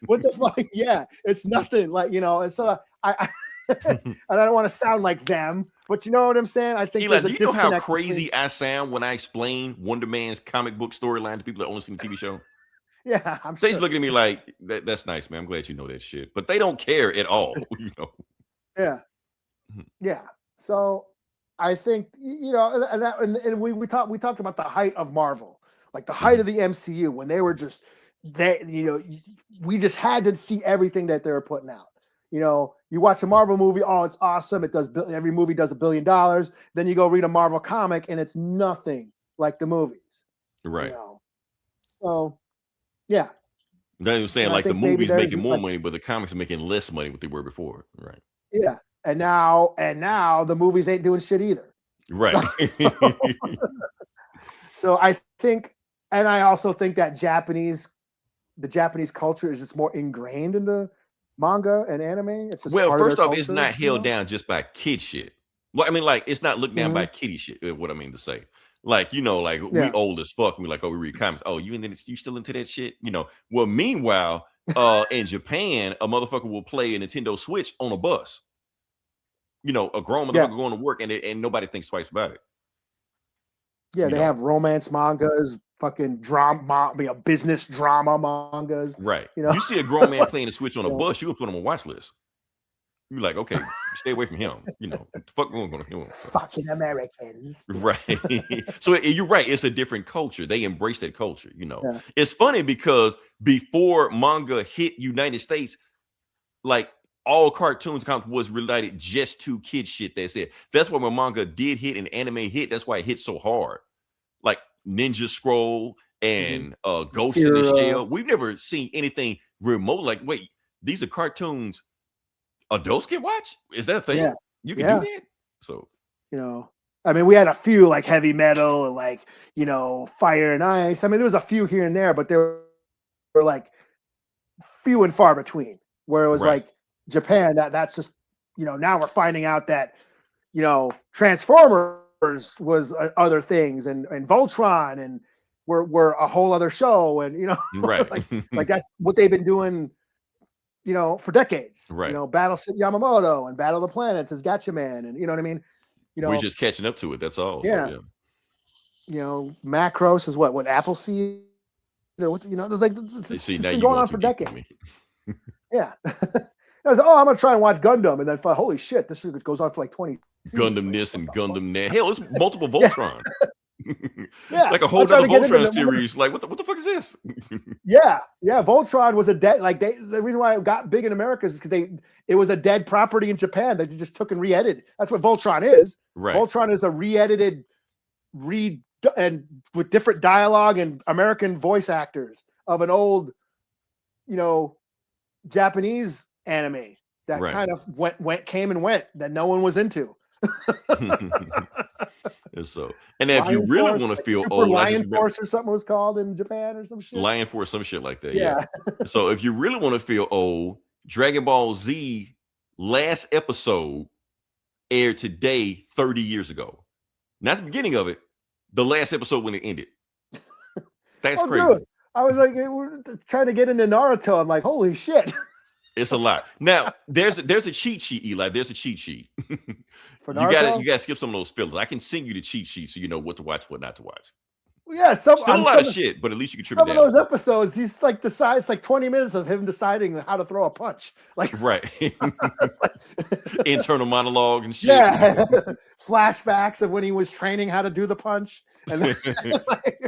What the fuck? Yeah, it's nothing. Like, and so I and I don't want to sound like them, but you know what I'm saying? I think Eli, do you know how crazy I sound when I explain Wonder Man's comic book storyline to people that only seen the TV show? Yeah, I'm sure. They's looking at me like, that's nice, man. I'm glad you know that shit. But they don't care at all, Yeah. Yeah. So I think, and we talked about the height of Marvel. like the height of the MCU, when they were just we just had to see everything that they were putting out. You watch a Marvel movie, oh, it's awesome. It does every movie does $1 billion. Then you go read a Marvel comic, and it's nothing like the movies. Right. So, yeah. Then you're saying like the movies making more money, but the comics are making less money than they were before. Right. Yeah. And now the movies ain't doing shit either. Right. So I think, and I also think that the Japanese culture is just more ingrained in the manga and anime. It's just first off, it's not held down just by kid shit. Well, I mean, like it's not looked down by kiddie shit. What I mean to say, like we old as fuck. We like, we read comics. Oh, you still into that shit? Well, meanwhile, in Japan, a motherfucker will play a Nintendo Switch on a bus. A grown motherfucker going to work, and nobody thinks twice about it. Yeah, they have romance mangas, fucking drama, business drama mangas. Right. You see a grown man playing a Switch on a bus, you would put him on a watch list. You're like, okay, stay away from him. What the fuck going on here? Fucking Americans. Right. So you're right. It's a different culture. They embrace that culture. It's funny because before manga hit United States, like all cartoons was related just to kid shit. That's it. That's why when manga did hit and anime hit, that's why it hit so hard. Like Ninja Scroll and Ghost in the Shell. We've never seen anything remote. Like, wait, these are cartoons adults can watch? Is that a thing? Yeah. You can do that? So, I mean, we had a few like heavy metal and like, fire and ice. I mean, there was a few here and there, but they were like few and far between, where it was like Japan, that's just, now we're finding out that, Transformers was other things and Voltron and were a whole other show. And, like that's what they've been doing, for decades. Right. Battleship Yamamoto and Battle of the Planets is Gatchaman. And you know what I mean? We're just catching up to it. That's all. Yeah. So, Macros is what Appleseed or there's like it's been going on for decades. Yeah. I was like, I'm gonna try and watch Gundam, and then thought, holy shit, this goes on for like 20 seasons. Gundam this and Gundam that. Hell, it's multiple Voltron. Yeah, like a whole other Voltron series. Like, what the fuck is this? Yeah. Voltron was a dead. Like the reason why it got big in America is because it was a dead property in Japan that they just took and re-edited. That's what Voltron is. Right. Voltron is a re-edited, and with different dialogue and American voice actors of an old, Japanese anime that kind of came and went that no one was into. And so, and if you really want to feel old, Lion Force or something was called in Japan or some shit. Lion Force, some shit like that. Yeah. So if you really want to feel old, Dragon Ball Z last episode aired today 30 years ago. Not the beginning of it, the last episode when it ended. That's crazy. Dude, I was like, we're trying to get into Naruto. I'm like, holy shit. It's a lot. Now, there's a cheat sheet, Eli. There's a cheat sheet. For Naruto? You gotta skip some of those fillers. I can send you the cheat sheet so you know what to watch, what not to watch. Well, yeah, still a lot of shit, but at least you can some of those episodes. He's like it's like 20 minutes of him deciding how to throw a punch. Like right, internal monologue and shit. Yeah, flashbacks of when he was training how to do the punch and then,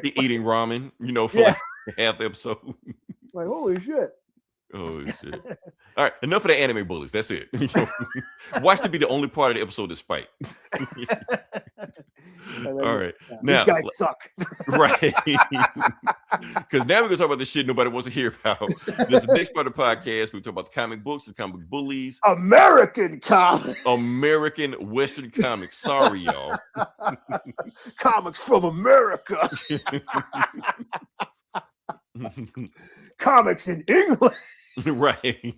eating ramen. For like half the episode. Like holy shit. Oh shit! All right, enough of the anime bullies. That's it. Watch to be the only part of the episode that's spite. All right, now these guys suck. Right? Because now we're gonna talk about the shit nobody wants to hear about. This is the next part of the podcast. We talk about the comic books, the comic bullies, American comics, American Western comics. Sorry, y'all. Comics from America. Comics in England. Right.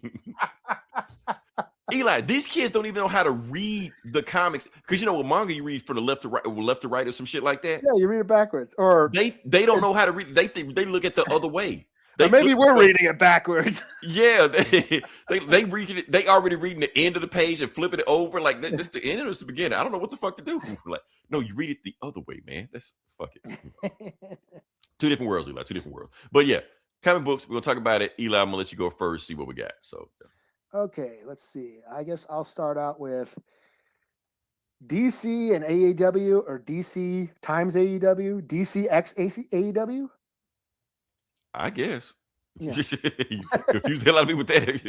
Eli, these kids don't even know how to read the comics because with manga you read from the left to right or some shit like that. Yeah, you read it backwards, or they don't know how to read. They look at the other way. Maybe we're reading it backwards. Yeah, they read it. They already reading the end of the page and flipping it over like this. The end or the beginning. I don't know what the fuck to do. Like, no, you read it the other way, man. That's fuck it. Two different worlds, Eli. Two different worlds. But yeah. Comic books, we're gonna talk about it. Eli, I'm gonna let you go first, see what we got. So okay, let's see. I guess I'll start out with DC and AEW or DC times AEW, DC X AEW. I guess. Yeah. You confused the hell out of me with that. If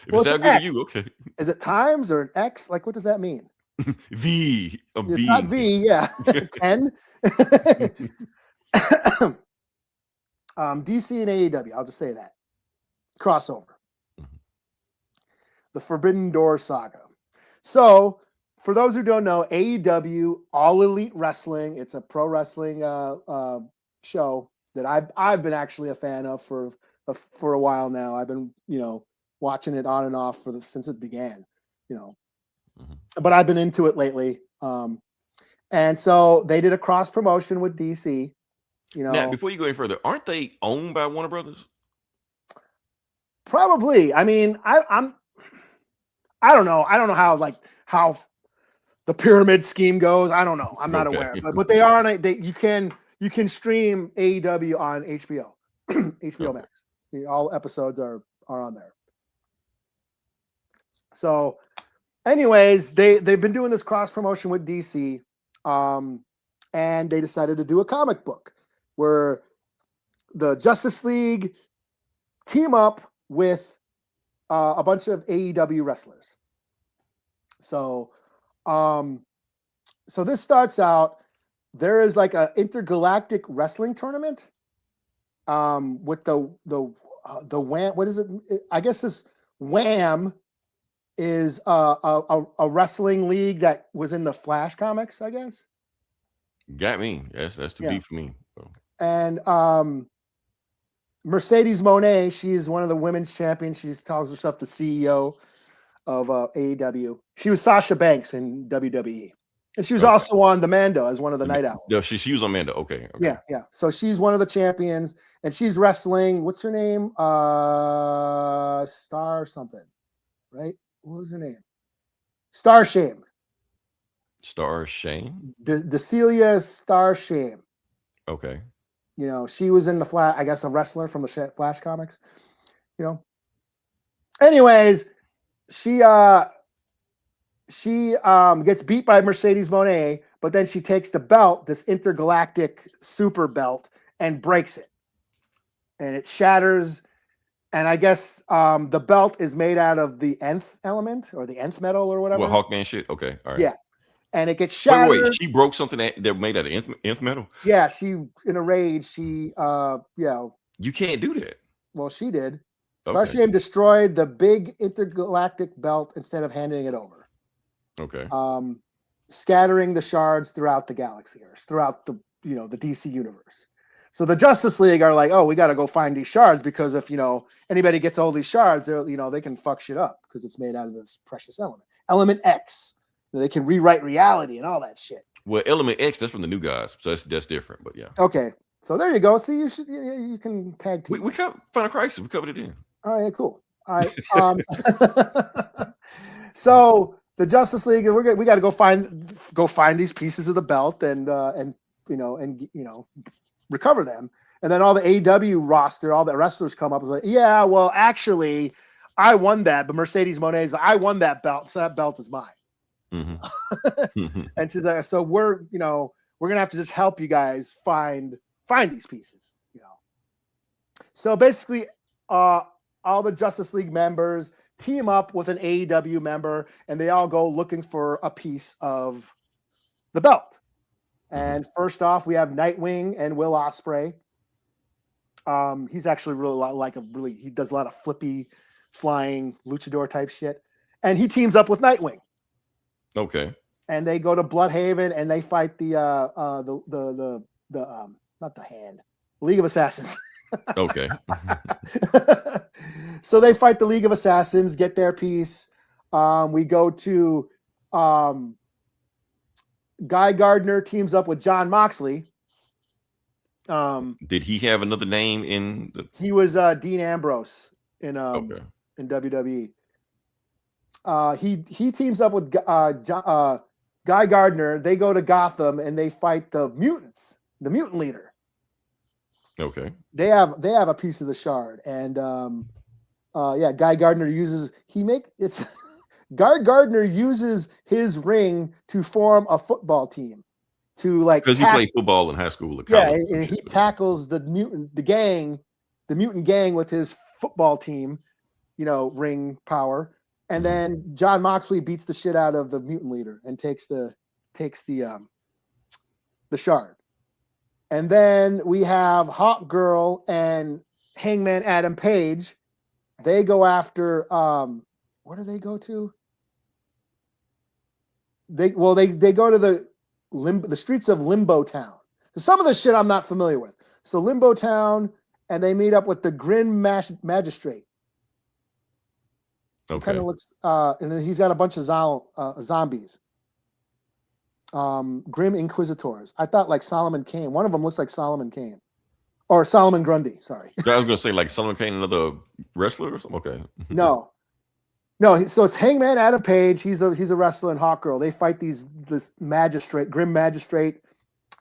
Well, it it's sounds an good to X. you, okay. Is it times or an X? Like, what does that mean? V. It's not V. Yeah, 10. DC and AEW. I'll just say that crossover. The Forbidden Door saga. So, for those who don't know, AEW, All Elite Wrestling. It's a pro wrestling show that I've been actually a fan of for a while now. I've been watching it on and off since it began. But I've been into it lately. And so they did a cross promotion with DC. Now, before you go any further, aren't they owned by Warner Brothers? Probably. I mean, I don't know. I don't know how the pyramid scheme goes. I don't know. I'm not aware. But they are on you can stream AEW on HBO. HBO Max. All episodes are on there. So anyways, they've been doing this cross promotion with DC. And they decided to do a comic book where the Justice League team up with a bunch of AEW wrestlers. So this starts out, there is like an intergalactic wrestling tournament with the Wham. What is it? I guess this Wham is a wrestling league that was in the Flash comics, I guess. Got me. That's too deep for me. So. And Mercedes Moné, she's one of the women's champions. She calls herself the CEO of AEW. She was Sasha Banks in WWE. And she was also on the Mando as one of the Night Owls. No, she was on Mando. Okay. Yeah. So she's one of the champions, and she's wrestling. What's her name? Star something, right? What was her name? Star Shame. Star Shame? Decelia Star Shame. Okay. She was in the Flash, I guess a wrestler from the Flash comics. Anyways, she gets beat by Mercedes Moné, but then she takes the belt, this intergalactic super belt, and breaks it. And it shatters. And I guess the belt is made out of the nth element or the nth metal or whatever. What, Hawkman shit? Okay. All right. Yeah. And it gets shattered. Wait, she broke something that made out of nth metal? Yeah, she, in a rage, she, You can't do that. Well, she did. Starshame destroyed the big intergalactic belt instead of handing it over. Okay. Scattering the shards throughout the galaxy, or throughout the DC universe. So the Justice League are like, oh, we got to go find these shards because if anybody gets all these shards, they're they can fuck shit up because it's made out of this precious element X. They can rewrite reality and all that shit. Well, Element X, that's from the New Gods, so that's different. But yeah. Okay, so there you go. See, you can tag team. We covered Final Crisis. We covered it in. All right, cool. All right. So the Justice League, we got to go find these pieces of the belt and recover them. And then all the AEW roster, all the wrestlers come up and say, yeah, well, actually, I won that, but Mercedes Moné's like, I won that belt, so that belt is mine. Mm-hmm. And she's like, so we're gonna have to just help you guys find these pieces. So basically, all the Justice League members team up with an AEW member, and they all go looking for a piece of the belt. And first off, we have Nightwing and Will Ospreay. He's actually he does a lot of flippy, flying luchador type shit, and he teams up with Nightwing. Okay. And they go to Bloodhaven and they fight the not the Hand, League of Assassins. Okay. So they fight the League of Assassins, get their piece. We go to Guy Gardner teams up with John Moxley. Did he have another name in the? He was Dean Ambrose in WWE. He teams up with Guy Gardner. They go to Gotham and they fight the mutants, the mutant leader. Okay. They have a piece of the shard, and Guy Gardner Guy Gardner uses his ring to form a football team to because he played football in high school. And he tackles the gang the mutant gang with his football team, ring power. And then John Moxley beats the shit out of the mutant leader and takes the shard. And then we have Hawk Girl and Hangman Adam Page. They go after where do they go to? They go to the streets of Limbo Town. So some of the shit I'm not familiar with. So Limbo Town, and they meet up with the Grim Magistrate. Okay. He kind of looks, and then he's got a bunch of zombies. Grim Inquisitors. I thought like Solomon Kane. One of them looks like Solomon Kane. Or Solomon Grundy, sorry. I was gonna say like Solomon Kane, another wrestler or something. Okay. No. So it's Hangman Adam Page. He's a wrestler, and Hawk Girl. They fight this Grim Magistrate,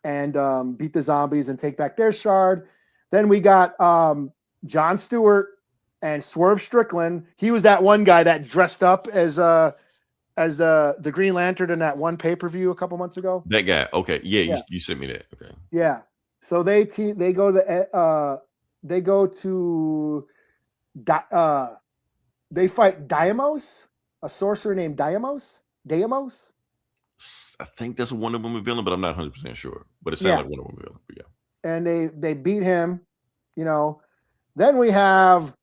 and beat the zombies and take back their shard. Then we got Jon Stewart and Swerve Strickland. He was that one guy that dressed up as the Green Lantern in that one pay-per-view a couple months ago. That guy. Okay. Yeah. You sent me that. Okay. Yeah. So they go to they fight Deimos, a sorcerer named Deimos. I think that's a Wonder Woman villain, but I'm not 100% sure. But it sounds like Wonder Woman villain. But yeah. And they beat him, Then we have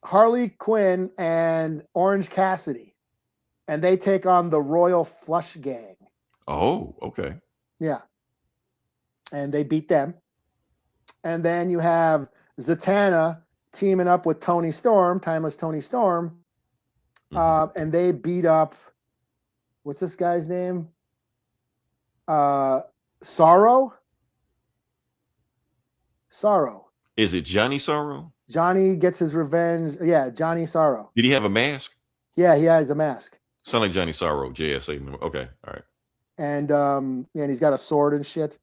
Harley Quinn and Orange Cassidy, and they take on the Royal Flush Gang. Oh, okay. Yeah. And they beat them. And then you have Zatanna teaming up with Tony Storm, Timeless Tony Storm. And they beat up, what's this guy's name? Sorrow. Is it Johnny Sorrow? Johnny gets his revenge. Yeah, Johnny Sorrow. Did he have a mask? Yeah, he has a mask. Sound like Johnny Sorrow, JSA member. Okay, all right. And he's got a sword and shit.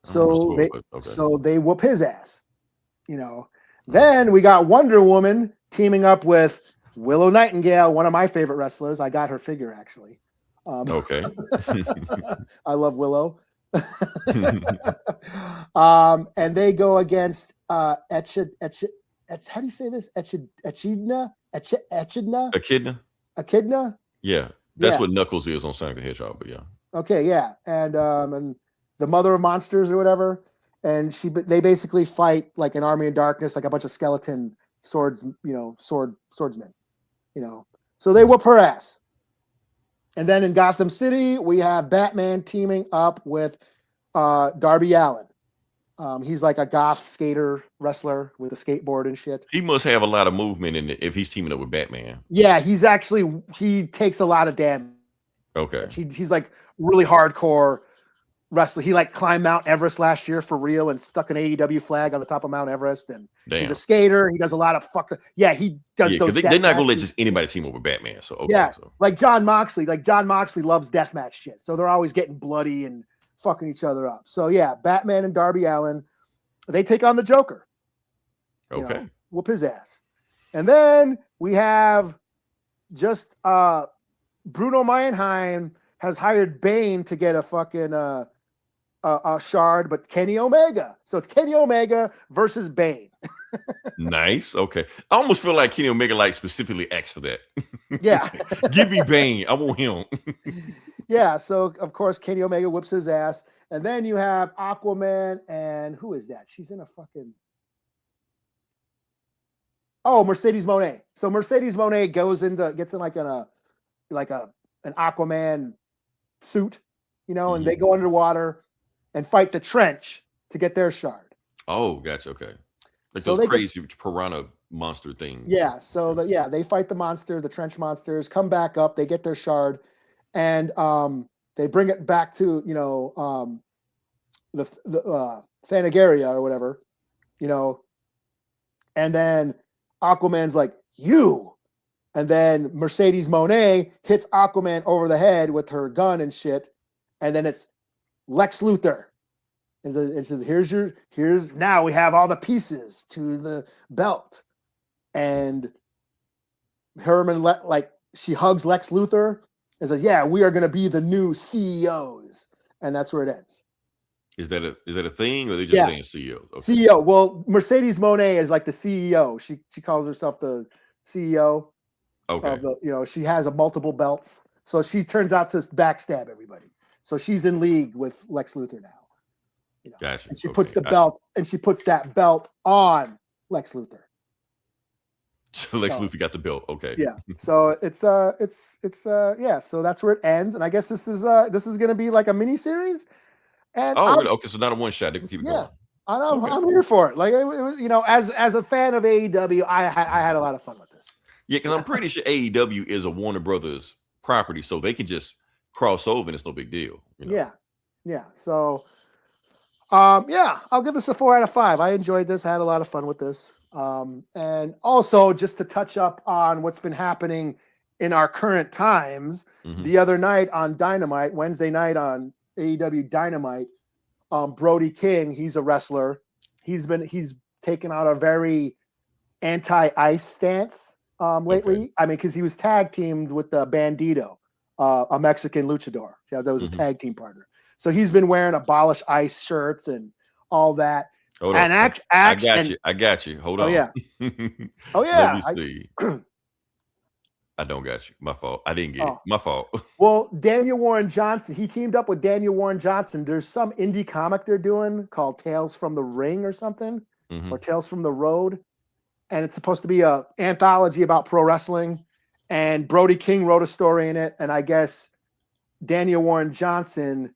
So they whoop his ass. Then we got Wonder Woman teaming up with Willow Nightingale, one of my favorite wrestlers. I got her figure actually. Okay. I love Willow. And they go against how do you say this? Echidna? Echidna? Yeah. That's what Knuckles is on Sonic the Hedgehog, but yeah. Okay, yeah. And the Mother of Monsters or whatever. And they basically fight like an army of darkness, like a bunch of skeleton swordsmen. So they whoop her ass. And then in Gotham City, we have Batman teaming up with Darby Allin. He's like a goth skater wrestler with a skateboard and shit. He must have a lot of movement in it if he's teaming up with Batman. Yeah, he takes a lot of damage. Okay. He's like really hardcore wrestler. He like climbed Mount Everest last year for real and stuck an AEW flag on the top of Mount Everest. And he's a skater. He does a lot of he does those. They're not gonna let just anybody team up with Batman. So like John Moxley. Like John Moxley loves deathmatch shit. So they're always getting bloody and fucking each other up. So yeah, Batman and Darby Allin, they take on the Joker. Okay. Whoop his ass. And then we have just Bruno Mannheim has hired Bane to get a fucking a shard, but Kenny Omega. So it's Kenny Omega versus Bane. Nice. Okay. I almost feel like Kenny Omega like specifically asked for that. Yeah. Give me Bane. I want him. Yeah. So of course Kenny Omega whips his ass. And then you have Aquaman and who is that? She's in a fucking Mercedes Moné. So Mercedes Moné gets in like an Aquaman suit, and they go underwater and fight the Trench to get their shard. Oh, gotcha. Okay. Like those crazy piranha monster things. Yeah. So they fight the Trench monsters, come back up, they get their shard, and they bring it back to the Thanageria or whatever, and then Aquaman's like, you. And then Mercedes Moné hits Aquaman over the head with her gun and shit. And then it's Lex Luthor. It says, here's now we have all the pieces to the belt. And Herman, she hugs Lex Luthor and says, yeah, we are going to be the new CEOs. And that's where it ends. Is that a thing, or they just saying CEO? Okay. CEO. Well, Mercedes Moné is like the CEO. She calls herself the CEO. Okay. Of the, she has multiple belts, so she turns out to backstab everybody. So she's in league with Lex Luthor now. Gotcha. And she puts the belt, and she puts that belt on Lex Luthor. So Lex Luthor got the belt. Okay. Yeah. So it's So that's where it ends, and I guess this is going to be like a mini series. And really? Okay, so not a one shot. They can keep it going. I'm here for it. Like it was, as a fan of AEW, I had a lot of fun with this. Yeah, because I'm pretty sure AEW is a Warner Brothers property, so they can just cross over and it's no big deal. Yeah. So, I'll give this a 4 out of 5. I enjoyed this. I had a lot of fun with this. And also just to touch up on what's been happening in our current times, the other night on Dynamite, Wednesday night on AEW Dynamite, Brody King, he's a wrestler. He's taken out a very anti-ice stance lately. Okay. I mean, because he was tag teamed with Bandito, a Mexican luchador. Yeah, that was his tag team partner. So he's been wearing abolish ice shirts and all that. Hold on. I got you. Hold on. Yeah. Oh yeah. Let me see. I don't got you. My fault. I didn't get it. My fault. Well, Daniel Warren Johnson, he teamed up with Daniel Warren Johnson. There's some indie comic they're doing called Tales from the Ring or something, or Tales from the Road. And it's supposed to be an anthology about pro wrestling. And Brody King wrote a story in it. And I guess Daniel Warren Johnson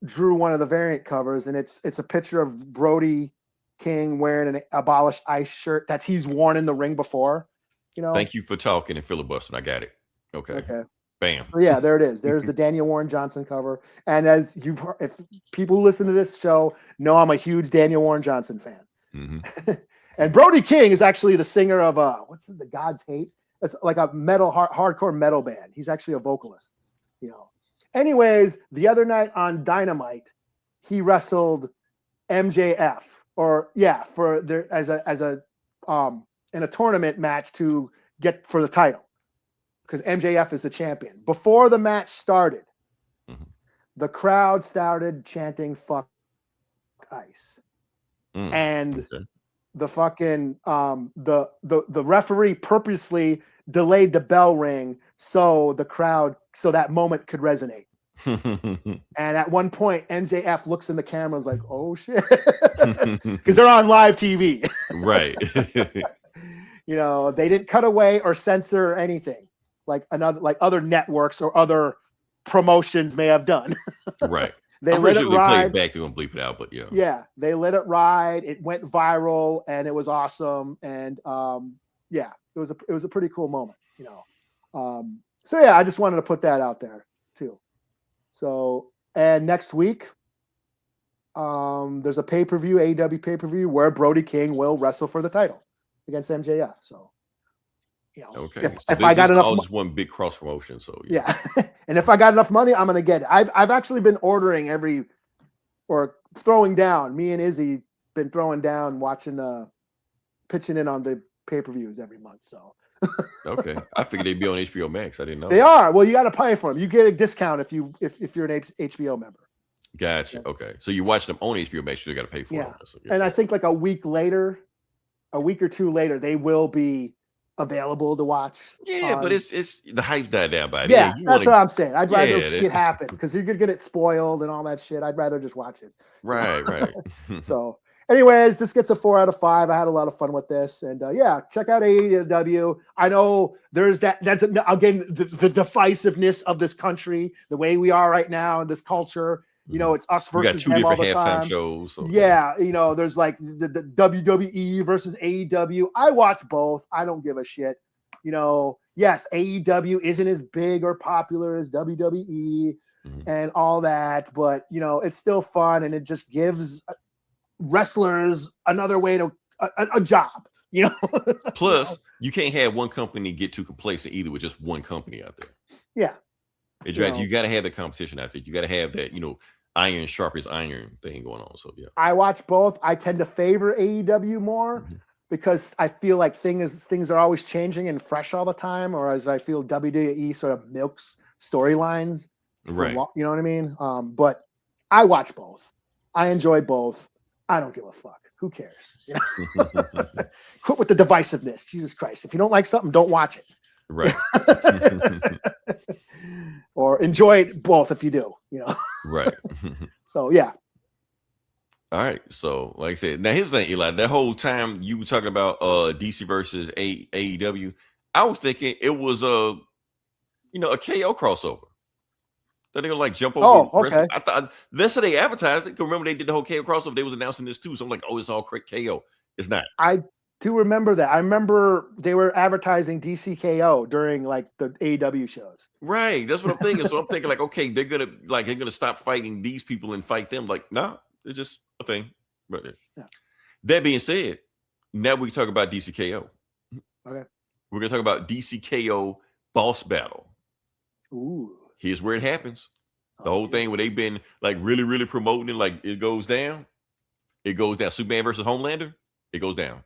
drew one of the variant covers. And it's a picture of Brody King wearing an abolished ice shirt that he's worn in the ring before. Thank you for talking and filibustering. I got it. Okay. Bam. So yeah, there it is. There's the Daniel Warren Johnson cover. And as you've heard, if people who listen to this show know, I'm a huge Daniel Warren Johnson fan. And Brody King is actually the singer of what's it, The Gods Hate? It's like a metal hardcore metal band. He's actually a vocalist. Anyways, the other night on Dynamite, he wrestled MJF, in a tournament match to get for the title, because MJF is the champion. Before the match started, the crowd started chanting "fuck ice," and the fucking the referee purposely delayed the bell ring so that moment could resonate. And at one point, MJF looks in the camera and is like, "Oh shit," because they're on live TV, right? They didn't cut away or censor anything like other networks or other promotions may have done. Right. They let it ride. Play it back through and bleep it out, but yeah. Yeah, they let it ride. It went viral and it was awesome. And it was a pretty cool moment, So yeah, I just wanted to put that out there too. So, and next week, there's a pay-per-view, AEW pay-per-view, where Brody King will wrestle for the title against MJF. So, okay. If I got enough, just one big cross promotion. So yeah. And if I got enough money, I'm gonna get it. I've actually been ordering throwing down. Me and Izzy been throwing down, watching, pitching in on the pay-per-views every month. So. Okay, I figured they'd be on HBO Max. I didn't know they are. Well, you got to pay for them. You get a discount if you're an HBO member. Gotcha. Yeah. Okay, so you watch them on HBO Max, you got to pay for them. So, and I think like a week or two later, they will be available to watch. Yeah, but it's the hype died down by it. Yeah, that's what I'm saying. I'd rather see it happen because you're gonna get it spoiled and all that shit. I'd rather just watch it. Right. So. Anyways, this gets a 4 out of 5. I had a lot of fun with this, and check out AEW. I know there's that's again the divisiveness of this country, the way we are right now in this culture. It's us versus them all the time. We got 2 different halftime shows. So. Yeah, there's like the WWE versus AEW. I watch both. I don't give a shit. Yes, AEW isn't as big or popular as WWE and all that, but it's still fun, and it just gives wrestlers another way to a job, Plus, you can't have one company get too complacent either with just one company out there. Yeah, you got to have the competition out there. You got to have that, iron sharp as iron thing going on. So yeah, I watch both. I tend to favor AEW more because I feel like things are always changing and fresh all the time, or as I feel WWE sort of milks storylines. Right. You know what I mean? But I watch both. I enjoy both. I don't give a fuck. Who cares? You know? Quit with the divisiveness. Jesus Christ. If you don't like something, don't watch it. Right. Or enjoy it both if you do, you know. Right. So yeah. All right. So like I said, now here's the thing, Eli. That whole time you were talking about DC versus AEW, I was thinking it was a KO crossover. That they gonna like jump over. Oh, okay. I thought that's how they advertised it. Cause remember they did the whole KO crossover. They was announcing this too. So I'm like, oh, it's all KO. It's not. I do remember that. I remember they were advertising DCKO during like the AEW shows. Right. That's what I'm thinking. So I'm thinking like, okay, they're gonna stop fighting these people and fight them. Like, nah, it's just a thing. But yeah. That being said, now we can talk about DCKO. Okay. We're gonna talk about DCKO Boss Battle. Ooh. Here's where it happens. The whole thing where they've been like really, really promoting it, like it goes down. It goes down. Superman versus Homelander. It goes down.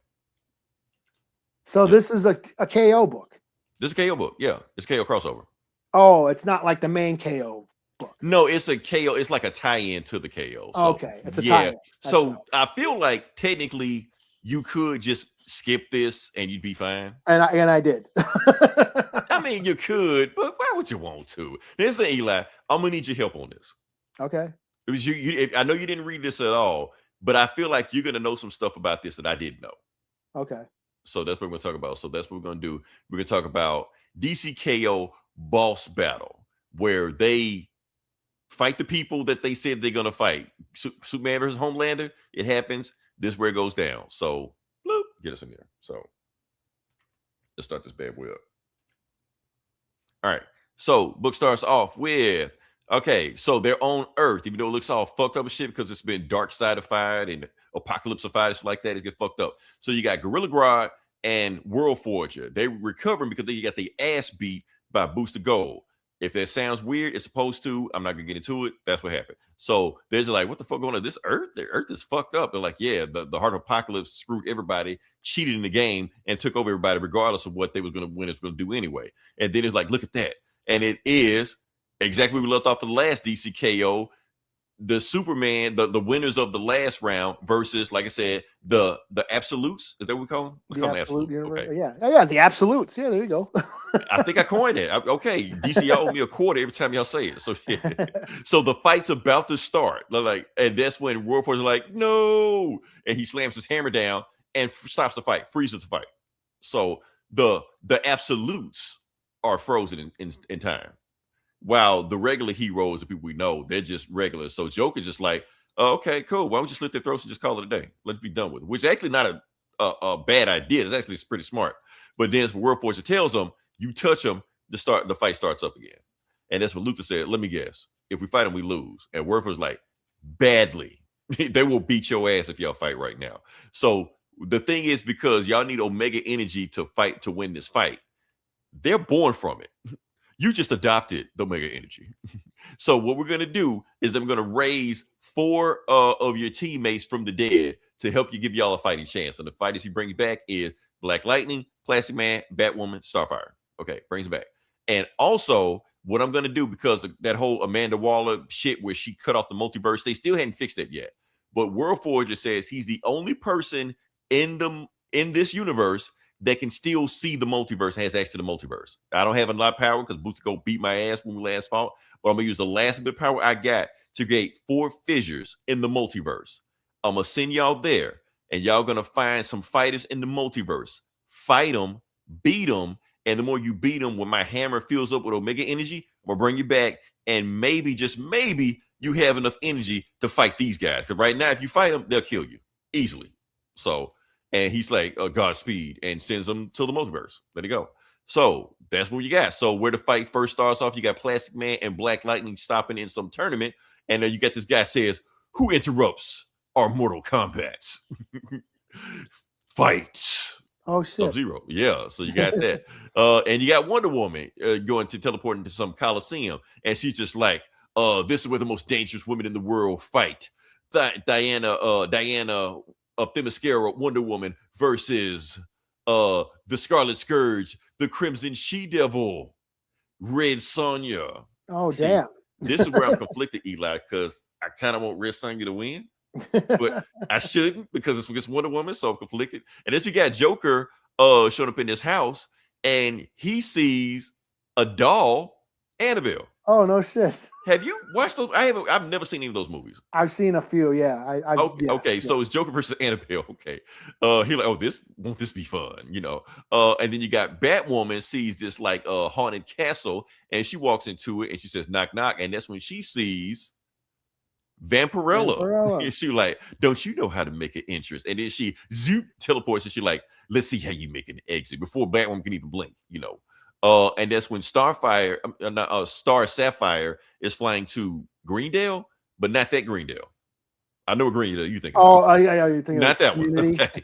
So this is a KO book. This is a KO book. Yeah, it's KO crossover. Oh, it's not like the main KO book. No, it's a KO. It's like a tie-in to the KO. So, okay, it's a tie-in. So I feel like technically you could just skip this and you'd be fine. And I did. I mean, you could, but why would you want to? Here's the Eli. I'm gonna need your help on this. Okay. Because I know you didn't read this at all, but I feel like you're gonna know some stuff about this that I didn't know. Okay. So that's what we're gonna talk about. So that's what we're gonna do. We're gonna talk about DCKO Boss Battle, where they fight the people that they said they're gonna fight. Superman versus Homelander. It happens. This is where it goes down. So, bloop, get us in there. So let's start this bad boy up. All right. So book starts off with so they're on Earth, even though it looks all fucked up as shit because it's been dark side-ified and apocalypse-ified, it's like that, it's get fucked up. So you got Gorilla Grodd and World Forger. They're recovering because they got the ass beat by Booster Gold. If that sounds weird, it's supposed to. I'm not gonna get into it. That's what happened. So they're just like, what the fuck going on? This Earth? The Earth is fucked up. They're like, yeah, the heart of apocalypse screwed everybody, cheated in the game, and took over everybody, regardless of what they was gonna win. It's gonna do anyway. And then it's like, look at that. And it is exactly what we left off the last DCKO. The Superman, the winners of the last round versus, like I said, the absolutes. Is that what we call them? We call them absolute universe. Okay. Yeah, the absolutes. Yeah, there you go. I think I coined it. Okay, DC, y'all owe me a quarter every time y'all say it. So, yeah. So the fight's about to start. Like, and that's when World Force is like, no, and he slams his hammer down and stops the fight, freezes the fight. So the absolutes are frozen in time, while the regular heroes, the people we know, they're just regular. So Joker's just like, okay, cool. Why don't you slit their throats and just call it a day? Let's be done with it. Which is actually not a bad idea. It's actually pretty smart. But then World Force tells them, you touch them, the fight starts up again. And that's what Luther said. Let me guess. If we fight them, we lose. And World Force like, badly. They will beat your ass if y'all fight right now. So the thing is, because y'all need Omega energy to fight, to win this fight, they're born from it. You just adopted the Omega energy. So what we're going to do is I'm going to raise 4 of your teammates from the dead to help you, give y'all a fighting chance. And the fighters he brings back is Black Lightning, Plastic Man, Batwoman, Starfire. Okay, brings back. And also, what I'm going to do, because of that whole Amanda Waller shit where she cut off the multiverse, they still hadn't fixed that yet. But World Forger says he's the only person in this universe that can still see the multiverse, has access to the multiverse. I don't have a lot of power because Booster Gold beat my ass when we last fought, but I'm going to use the last bit of power I got to create 4 fissures in the multiverse. I'm going to send y'all there, and y'all going to find some fighters in the multiverse. Fight them, beat them, and the more you beat them, when my hammer fills up with Omega energy, I'm going to bring you back, and maybe, just maybe, you have enough energy to fight these guys. Because right now, if you fight them, they'll kill you easily. So, and he's like, Godspeed, and sends them to the multiverse. There you go. So that's what you got. So where the fight first starts off, you got Plastic Man and Black Lightning stopping in some tournament. And then you got this guy says, who interrupts our Mortal Kombat? Fight. Oh, shit. Sub-Zero. Yeah, so you got that. And you got Wonder Woman going to teleport into some Coliseum. And she's just like, this is where the most dangerous women in the world fight. Diana of Themyscira, Wonder Woman, versus the Scarlet Scourge, the Crimson She-Devil, Red Sonja. Oh, damn. This is where I'm conflicted, Eli, because I kind of want Red Sonja to win. but I shouldn't because it's against Wonder Woman, so I'm conflicted. And then we got Joker showing up in this house, and he sees a doll, Annabelle. Oh, no shit. Have you watched those? I've never seen any of those movies. I've seen a few, yeah. Okay, so it's Joker versus Annabelle. Okay. He like, oh, won't this be fun? And then you got Batwoman sees this like haunted castle, and she walks into it and she says, knock, knock. And that's when she sees Vampirella. And she like, don't you know how to make an entrance? And then she zoop teleports and she like, let's see how you make an exit before Batwoman can even blink, and that's when Star Sapphire is flying to Greendale, but not that Greendale. I know what Greendale you think. Yeah, you think not that one. Okay.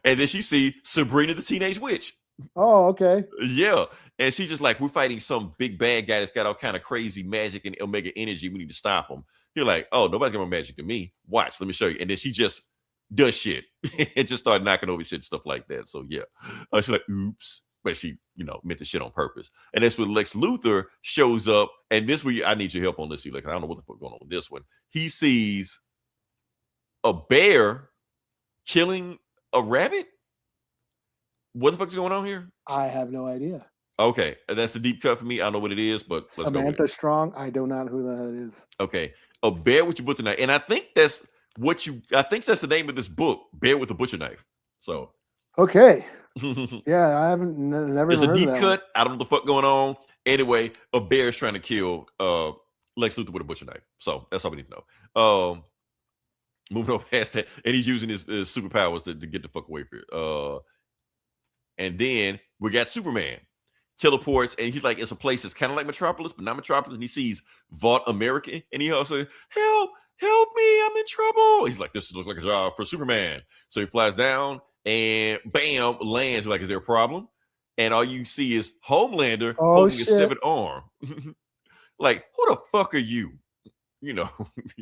And then she see Sabrina the Teenage Witch. Oh, okay. Yeah. And she's just like, we're fighting some big bad guy that's got all kind of crazy magic and Omega energy. We need to stop him. You're like, oh, nobody's got more magic than me. Watch, let me show you. And then she just does shit and just started knocking over shit and stuff like that. So yeah. She's like, oops. But she, meant the shit on purpose. And that's when Lex Luthor shows up. And this week, I need your help on this. Like, I don't know what the fuck going on with this one. He sees a bear killing a rabbit. What the fuck is going on here? I have no idea. Okay, that's a deep cut for me. I don't know what it is, but let's Samantha Strong. I do not know who the hell it is. Okay, a bear with your butcher knife, and I think that's that's the name of this book, Bear with a Butcher Knife. So okay. Yeah, I haven't never. It's a deep cut. I don't know what the fuck going on. Anyway, a bear is trying to kill Lex Luthor with a butcher knife. So that's all we need to know. Moving on past that, and he's using his superpowers to get the fuck away from it. And then we got Superman teleports, and he's like, it's a place that's kind of like Metropolis, but not Metropolis. And he sees Vought American, and he also help me, I'm in trouble. He's like, this looks like a job for Superman. So he flies down. And bam, lands. Like, is there a problem? And all you see is Homelander holding his severed arm. Like, who the fuck are you?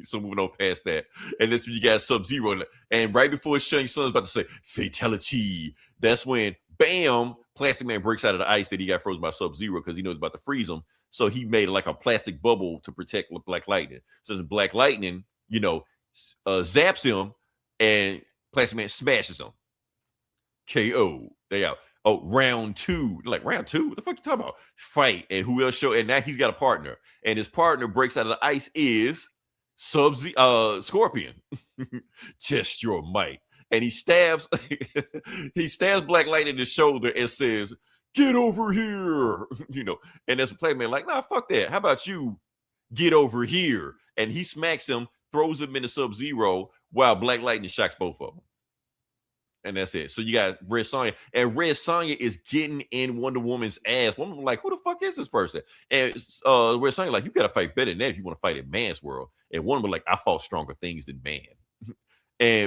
So moving on past that. And that's when you got Sub-Zero. And right before Shang Tsung's about to say, fatality, that's when, bam, Plastic Man breaks out of the ice that he got frozen by Sub-Zero because he knows about to freeze him. So he made like a plastic bubble to protect Black Lightning. So the Black Lightning, zaps him, and Plastic Man smashes him. KO. They out. Oh, round 2. Like, round 2? What the fuck you talking about? Fight. And who else show? And now he's got a partner. And his partner breaks out of the ice is Scorpion. Test your might. And he stabs Black Light in his shoulder and says, get over here. And that's a Black Man like, nah, fuck that. How about you get over here? And he smacks him, throws him into Sub-Zero while Black Lightning shocks both of them. And that's it. So you got Red Sonja, and Red Sonja is getting in Wonder Woman's ass. Wonder Woman like, who the fuck is this person? And Red Sonja like, you gotta fight better than that if you want to fight in man's world. And Wonder Woman like, I fought stronger things than man.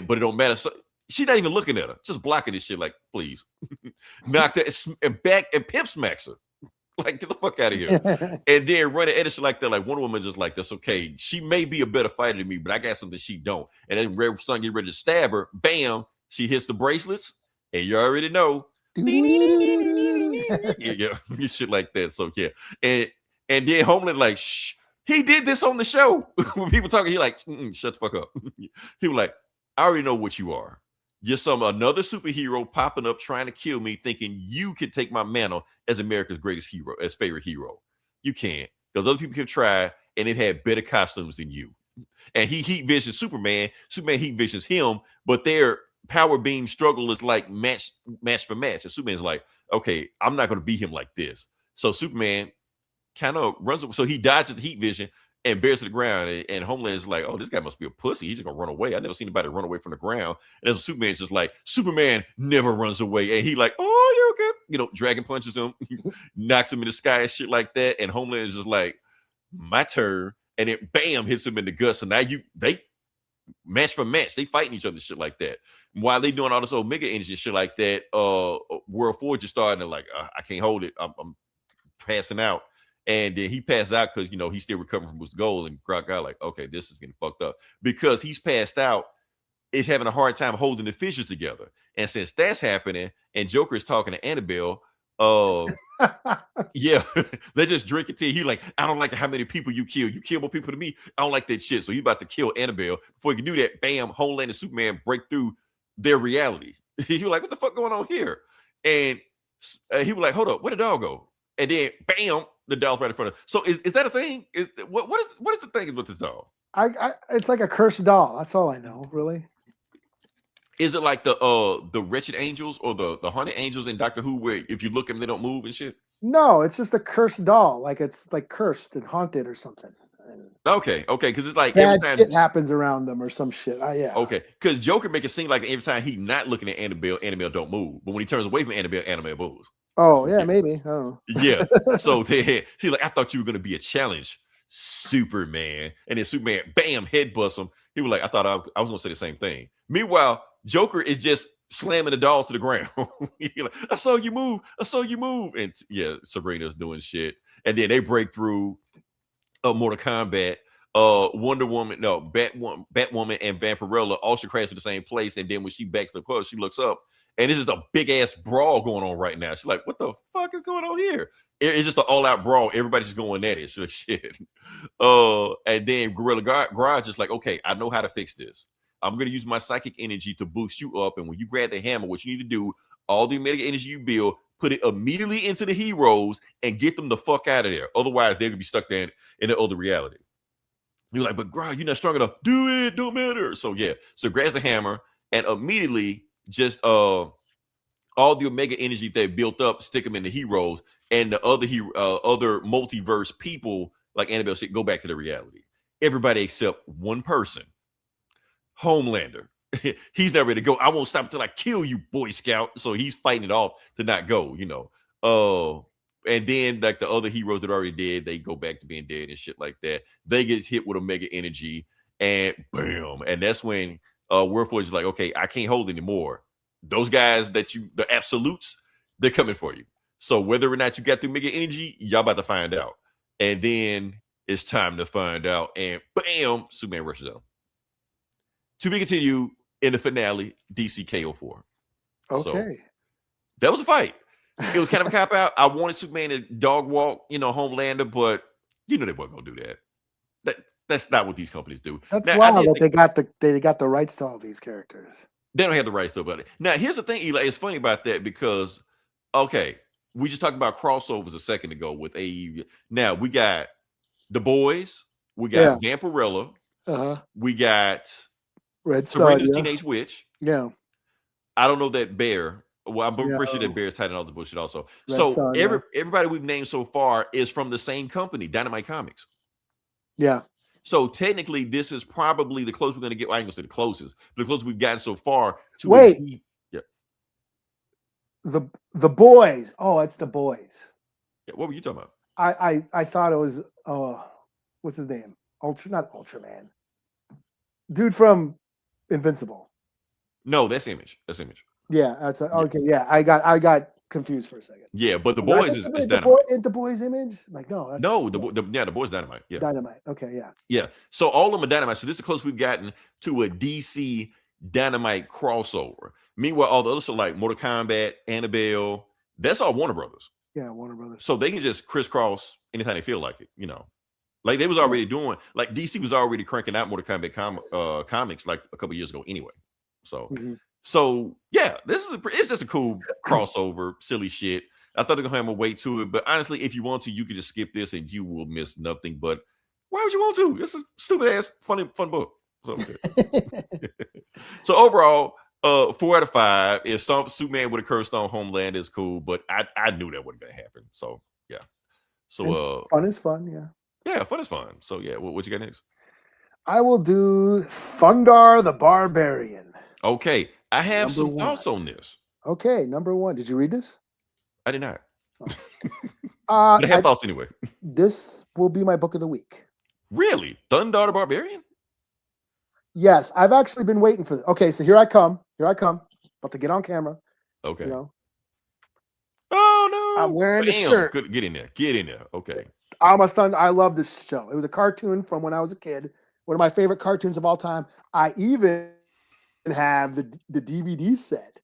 But it don't matter. So she's not even looking at her, just blocking this shit. Like, please, knocked her and back and pimp smacks her. Like, get the fuck out of here. And then running at it like that. Like, Wonder Woman just like, that's okay. She may be a better fighter than me, but I got something she don't. And then Red Sonja get ready to stab her. Bam. She hits the bracelets, and you already know. Yeah, shit like that. So yeah, and then Homeland like, shh, he did this on the show. When people talking, he like, shut the fuck up. He was like, I already know what you are. You're another superhero popping up trying to kill me, thinking you can take my mantle as America's greatest hero, as favorite hero. You can't, because other people can try, and it had better costumes than you. And he heat visions Superman. Superman heat visions him, but they're power beam struggle is like match for match. And Superman's like, okay, I'm not going to beat him like this. So Superman kind of runs. So he dodges the heat vision and bears to the ground. And Homeland's like, oh, this guy must be a pussy. He's just going to run away. I never seen anybody run away from the ground. And then Superman's just like, Superman never runs away. And he like, oh, you okay? Dragon punches him, knocks him in the sky and shit like that. And Homeland is just like, my turn. And it bam hits him in the gut. So now they match for match. They fighting each other, shit like that. While they doing all this Omega energy shit like that, World Forge is starting to like, I can't hold it. I'm passing out. And then he passed out because, he's still recovering from his goal. And Croc got like, okay, this is getting fucked up. Because he's passed out, is having a hard time holding the fissures together. And since that's happening, and Joker is talking to Annabelle, Yeah, they just drink it tea. He like, I don't like how many people you kill. You kill more people than me. I don't like that shit. So he about to kill Annabelle. Before he can do that, bam, Homeland and Superman break through their reality. He was like, what the fuck going on here? And he was like, hold up, where the dog go? And then bam, the dog's right in front of. So is that a thing? What is the thing with this dog? It's like a cursed doll. That's all I know, really. Is it like the wretched angels or the haunted angels in Doctor Who, where if you look at them, they don't move and shit? No, it's just a cursed doll. Like it's like cursed and haunted or something. Okay, because it's like bad every time shit happens around them or some shit. Yeah. Okay, because Joker make it seem like every time he not looking at Annabelle, Annabelle don't move, but when he turns away from Annabelle, Annabelle moves. Oh yeah, maybe. I don't know. Yeah. So she's like, I thought you were gonna be a challenge, Superman, and then Superman, bam, headbutts him. He was like, I thought I was gonna say the same thing. Meanwhile, Joker is just slamming the doll to the ground. Like, I saw you move. I saw you move. And yeah, Sabrina's doing shit. And then they break through Mortal Kombat. Wonder Woman, no, Batwoman and Vampirella also crash to the same place. And then when she backs the club, she looks up, and it's just a big ass brawl going on right now. She's like, what the fuck is going on here? It's just an all-out brawl. Everybody's just going at it. She's like, shit. And then Gorilla Garage is like, okay, I know how to fix this. I'm going to use my psychic energy to boost you up. And when you grab the hammer, what you need to do, all the mega energy you build, put it immediately into the heroes and get them the fuck out of there. Otherwise, they're going to be stuck there in the other reality. You're like, but Garage, you're not strong enough. Do it. Don't matter. So yeah. So grabs the hammer and immediately just all the omega energy they built up, stick them in the heroes, and the other multiverse people like Annabelle said, go back to the reality. Everybody except one person. Homelander. He's not ready to go. I won't stop until I kill you, Boy Scout. So he's fighting it off to not go, and then like the other heroes that already did, they go back to being dead and shit like that. They get hit with omega energy and bam. And that's when Warforged is like, okay, I can't hold anymore. Those guys the absolutes, they're coming for you. So whether or not you got the omega energy, y'all about to find out. And then it's time to find out. And bam, Superman rushes out. To be continued in the finale, DC KO4. Okay. So, that was a fight. It was kind of a cop out. I wanted Superman to dog walk, Homelander, but they weren't gonna do that. That's not what these companies do. That's wild that they got the rights to all these characters. They don't have the rights to it. Now, here's the thing, Eli. It's funny about that because, okay, we just talked about crossovers a second ago with AEW. Now we got The Boys, we got Vampirella, we got Red Sabrina's Teenage Witch. Yeah. I don't know that Bear. Well, I'm pretty sure that Bear's tied in all the bullshit also. So everybody we've named so far is from the same company, Dynamite Comics. Yeah. So technically, this is probably the closest we're going to get. Well, I ain't going to say the closest, but the closest we've gotten so far to The Boys. Oh, it's The Boys. Yeah, what were you talking about? I thought it was what's his name? Not Ultraman. Dude from Invincible. No, that's Image. That's Image. Yeah, that's okay. Yeah, I got confused for a second. Yeah, but The Boys is Dynamite. The Boys Image? Like no. The Boys Dynamite. Yeah. Dynamite. Okay, yeah. Yeah. So all of them are Dynamite. So this is the closest we've gotten to a DC Dynamite crossover. Meanwhile, all the others are like Mortal Kombat, Annabelle. That's all Warner Brothers. Yeah, Warner Brothers. So they can just crisscross anytime they feel like it, Like they was already doing, like DC was already cranking out Mortal Kombat comics like a couple years ago anyway. So, so yeah, it's just a cool crossover, silly shit. I thought they're gonna have more weight to it, but honestly, if you want to, you could just skip this and you will miss nothing. But why would you want to? It's a stupid ass, fun book. So, so overall, 4 out of 5. If Superman with a cursed on Homeland is cool, but I knew that wasn't gonna happen. So yeah. So fun is fun, yeah. Yeah, fun is fun. So yeah, what you got next? I will do Thundarr The Barbarian. Okay, I have some thoughts on this. Okay, number 1. Did you read this? I did not. But I have thoughts anyway. This will be my book of the week. Really? Thundarr The Barbarian? Yes, I've actually been waiting for this. Okay, so here I come. About to get on camera. Okay. Oh no! I'm wearing the shirt. Good. Get in there. Okay. I love this show. It was a cartoon from when I was a kid. One of my favorite cartoons of all time. I even have the DVD set.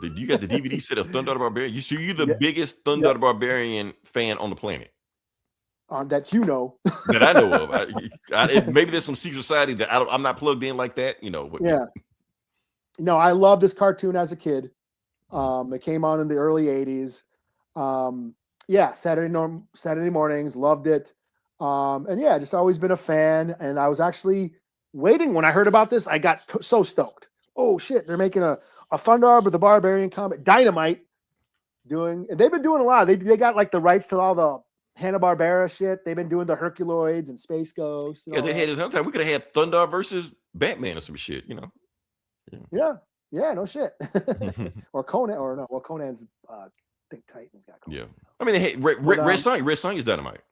You got the DVD set of Thundarr the Barbarian. You're the Yeah, biggest Thundarr the Barbarian fan on the planet. That you know. That I know of. Maybe there's some secret society that I'm not plugged in like that, But Yeah. No, I loved this cartoon as a kid. It came on in the early 80s. Yeah, Saturday mornings, loved it. And yeah, just always been a fan. And I was actually waiting when I heard about this. I got so stoked. Oh shit, they're making a Thundarr the Barbarian comic, Dynamite. And they've been doing a lot. They got like the rights to all the Hanna-Barbera shit. They've been doing the Herculoids and Space Ghost. Yeah, they had this other time. We could have had Thundarr versus Batman or some shit, Yeah, no shit. Or Conan, or no, well, Conan's I think Titan's got Conan. Yeah. I mean, hey, Red Sonja. Red Sonja's Dynamite.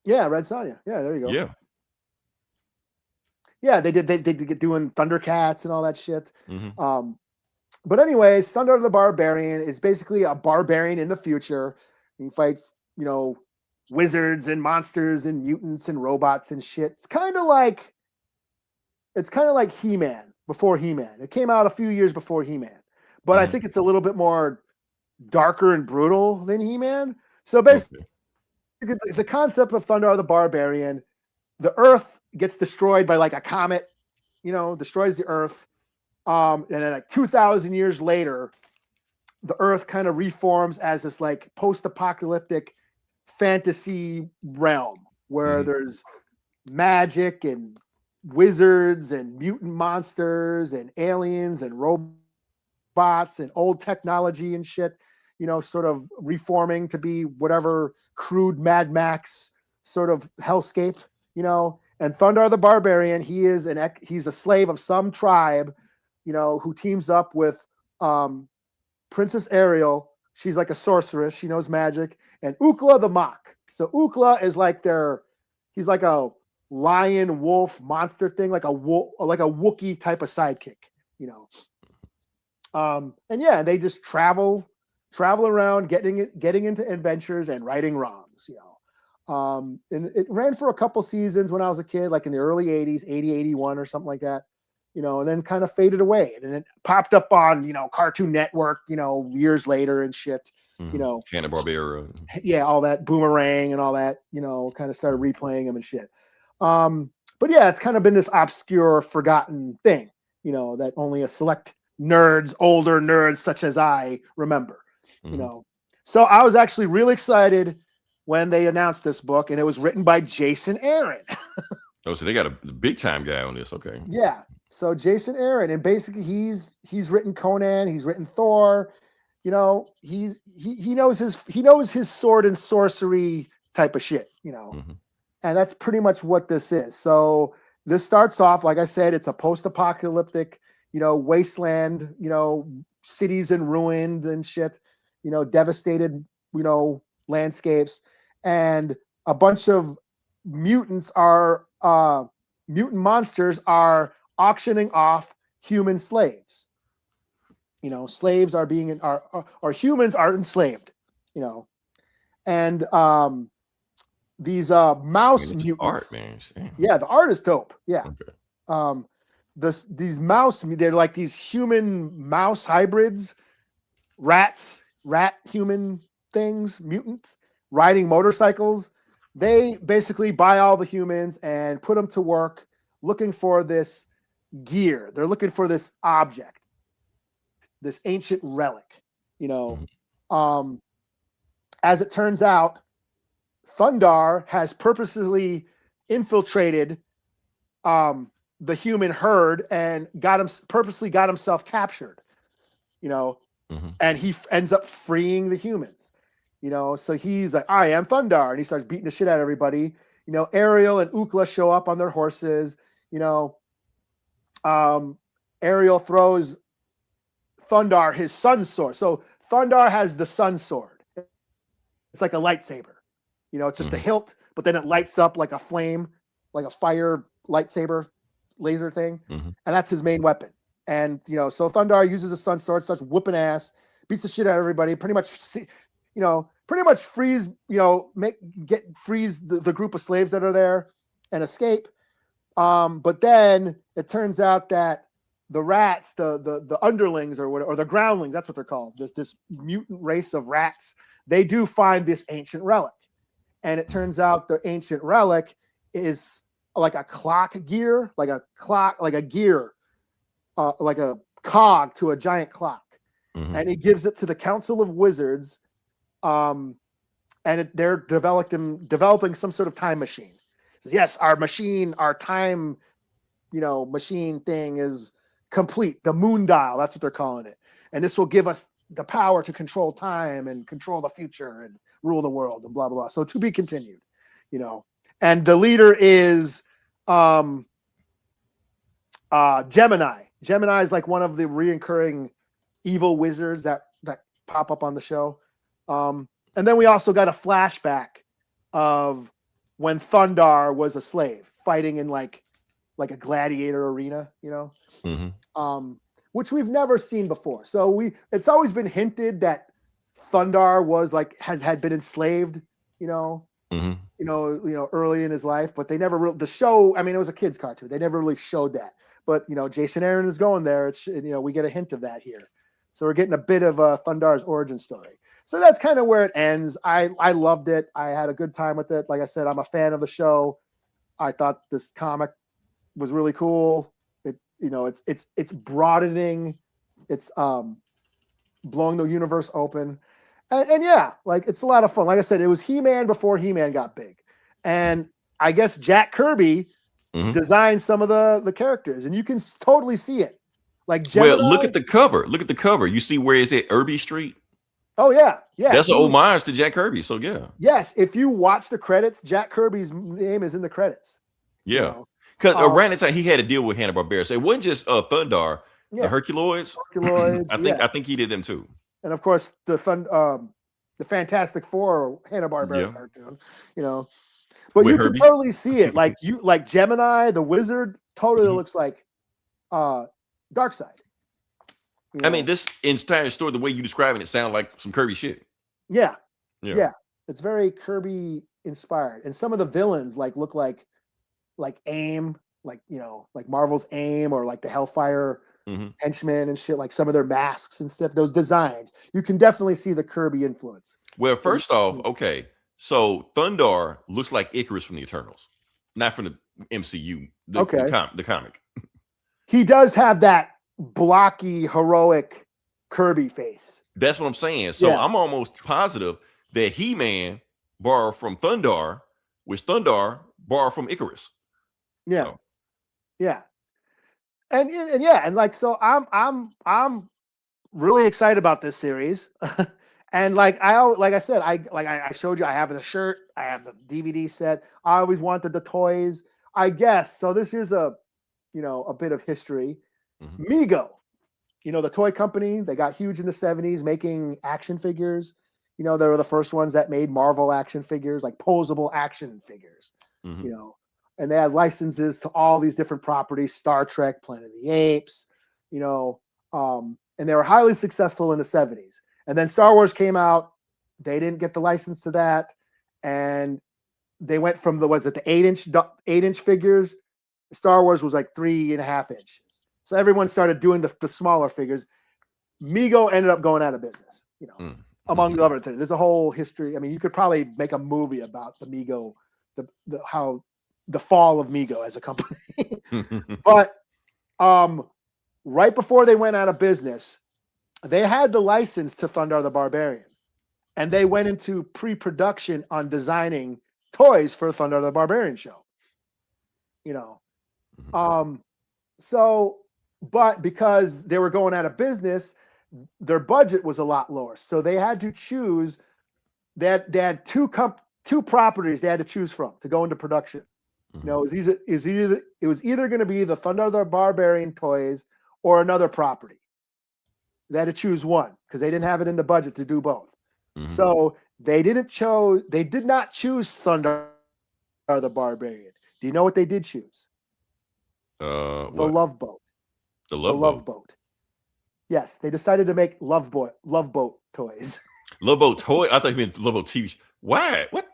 Yeah, Red Sonja. Yeah, there you go. Yeah. Yeah, they get doing Thundercats and all that shit. Mm-hmm. But anyways, Thundarr the Barbarian is basically a barbarian in the future. He fights, wizards and monsters and mutants and robots and shit. It's kind of like He-Man before He-Man. It came out a few years before He-Man, but I think it's a little bit more darker and brutal than He-Man. So basically, the concept of Thundarr the Barbarian, the Earth gets destroyed by like a comet, destroys the Earth. And then like 2,000 years later, the Earth kind of reforms as this like post-apocalyptic fantasy realm where there's magic and wizards and mutant monsters and aliens and robots and old technology and shit, sort of reforming to be whatever crude Mad Max sort of hellscape, and Thundarr the Barbarian, he's a slave of some tribe, who teams up with Princess Ariel. She's like a sorceress. She knows magic. And Ukla the Mock. So Ukla is like he's like a lion, wolf, monster thing, like a Wookiee type of sidekick, And yeah, they just travel around, getting into adventures and righting wrongs, And it ran for a couple seasons when I was a kid, like in the early 80s, 80, 81 or something like that. And then kind of faded away. And then it popped up on, Cartoon Network, years later and shit, Hanna-Barbera. Yeah, all that Boomerang and all that, kind of started replaying them and shit. But yeah, it's kind of been this obscure, forgotten thing, that only a select older nerds such as I remember, So I was actually really excited when they announced this book, and it was written by Jason Aaron. Oh, so they got a big time guy on this. Okay. Yeah. So Jason Aaron, and basically he's written Conan, he's written Thor, he knows his sword and sorcery type of shit, and that's pretty much what this is. So this starts off, like I said, it's a post-apocalyptic, wasteland, cities in ruin and shit, devastated, landscapes, and a bunch of mutant monsters are auctioning off human slaves. Slaves are humans are enslaved, and these mouse mutants. Art, man. Yeah, the art is dope. Yeah. Okay. These mouse, they're like these human mouse hybrids, rat human things, mutants riding motorcycles. They basically buy all the humans and put them to work looking for this gear. They're looking for this object, this ancient relic, As it turns out, Thundarr has purposely infiltrated the human herd and purposely got himself captured, and he ends up freeing the humans, so he's like, I am Thundarr, and he starts beating the shit out of everybody. Ariel and Ukla show up on their horses, Ariel throws Thundarr his sun sword. So Thundarr has the sun sword. It's like a lightsaber. It's just a hilt, but then it lights up like a flame, like a fire lightsaber laser thing. And that's his main weapon. And, so Thundarr uses the sun sword, starts whooping ass, beats the shit out of everybody, pretty much frees, frees the group of slaves that are there and escape. But then it turns out that the rats, the underlings or the groundlings, that's what they're called. This mutant race of rats. They do find this ancient relic, and it turns out the ancient relic is like a clock gear, like a gear, like a cog to a giant clock. And he gives it to the Council of Wizards, and they're developing some sort of time machine. Yes, our time, machine thing is complete. The moon dial, that's what they're calling it. And this will give us the power to control time and control the future and rule the world and blah, blah, blah. So to be continued, And the leader is Gemini. Gemini is like one of the reoccurring evil wizards that pop up on the show. And then we also got a flashback of when Thundarr was a slave fighting in like a gladiator arena, which we've never seen before. So it's always been hinted that Thundarr was had been enslaved, early in his life, but they never the show. I mean, it was a kid's cartoon. They never really showed that, but Jason Aaron is going there. We get a hint of that here. So we're getting a bit of Thundarr's origin story. So that's kind of where it ends. I loved it. I had a good time with it. Like I said, I'm a fan of the show. I thought this comic was really cool. It's broadening. It's blowing the universe open. And yeah, it's a lot of fun. Like I said, it was He-Man before He-Man got big. And I guess Jack Kirby designed some of the characters, and you can totally see it. Like Gemini, well, look at the cover. Look at the cover. You see where it's at Irby Street? Oh, yeah. Yeah. That's an homage to Jack Kirby. So, yeah. Yes. If you watch the credits, Jack Kirby's name is in the credits. Yeah. Because around the time he had to deal with Hanna-Barbera. So it wasn't just Thundarr, the Herculoids. I think he did them too. And of course, the Fantastic Four Hanna-Barbera cartoon, But you can totally see it. Like Gemini, the wizard, totally looks like Darkseid. I mean, this entire story, the way you describing it, sounds like some Kirby shit. Yeah. It's very Kirby inspired, and some of the villains look like AIM, like Marvel's AIM, or like the Hellfire henchmen and shit. Like some of their masks and stuff. Those designs, you can definitely see the Kirby influence. Well, first off, okay, so Thundarr looks like Icarus from the Eternals, not from the MCU. The comic. He does have that blocky, heroic Kirby face. That's what I'm saying. So I'm almost positive that He-Man borrowed from Thundarr, which Thundarr borrowed from Icarus. Yeah. So. Yeah. And so I'm really excited about this series. And I said, I showed you, I have the shirt, I have the DVD set. I always wanted the toys, I guess. So this here's a bit of history. Mego, the toy company, they got huge in the 70s making action figures. They were the first ones that made Marvel action figures, like posable action figures, and they had licenses to all these different properties, Star Trek, Planet of the Apes, and they were highly successful in the 70s. And then Star Wars came out. They didn't get the license to that. And they went from the 8-inch figures. Star Wars was like 3.5 inches. So everyone started doing the smaller figures. Mego ended up going out of business, among other things. There's a whole history. I mean, you could probably make a movie about the Mego, how the fall of Mego as a company. But right before they went out of business, they had the license to Thundarr the Barbarian, and they went into pre-production on designing toys for Thundarr the Barbarian show. But because they were going out of business, their budget was a lot lower. So they had to choose. They had two properties they had to choose from to go into production. It was either going to be the Thundarr the Barbarian toys or another property. They had to choose one because they didn't have it in the budget to do both. So they did not choose Thundarr the Barbarian. Do you know what they did choose? The Love Boat. The Love Boat. Yes, they decided to make Love Boat toys. Love Boat toy? I thought you meant Love Boat TV. Why? What?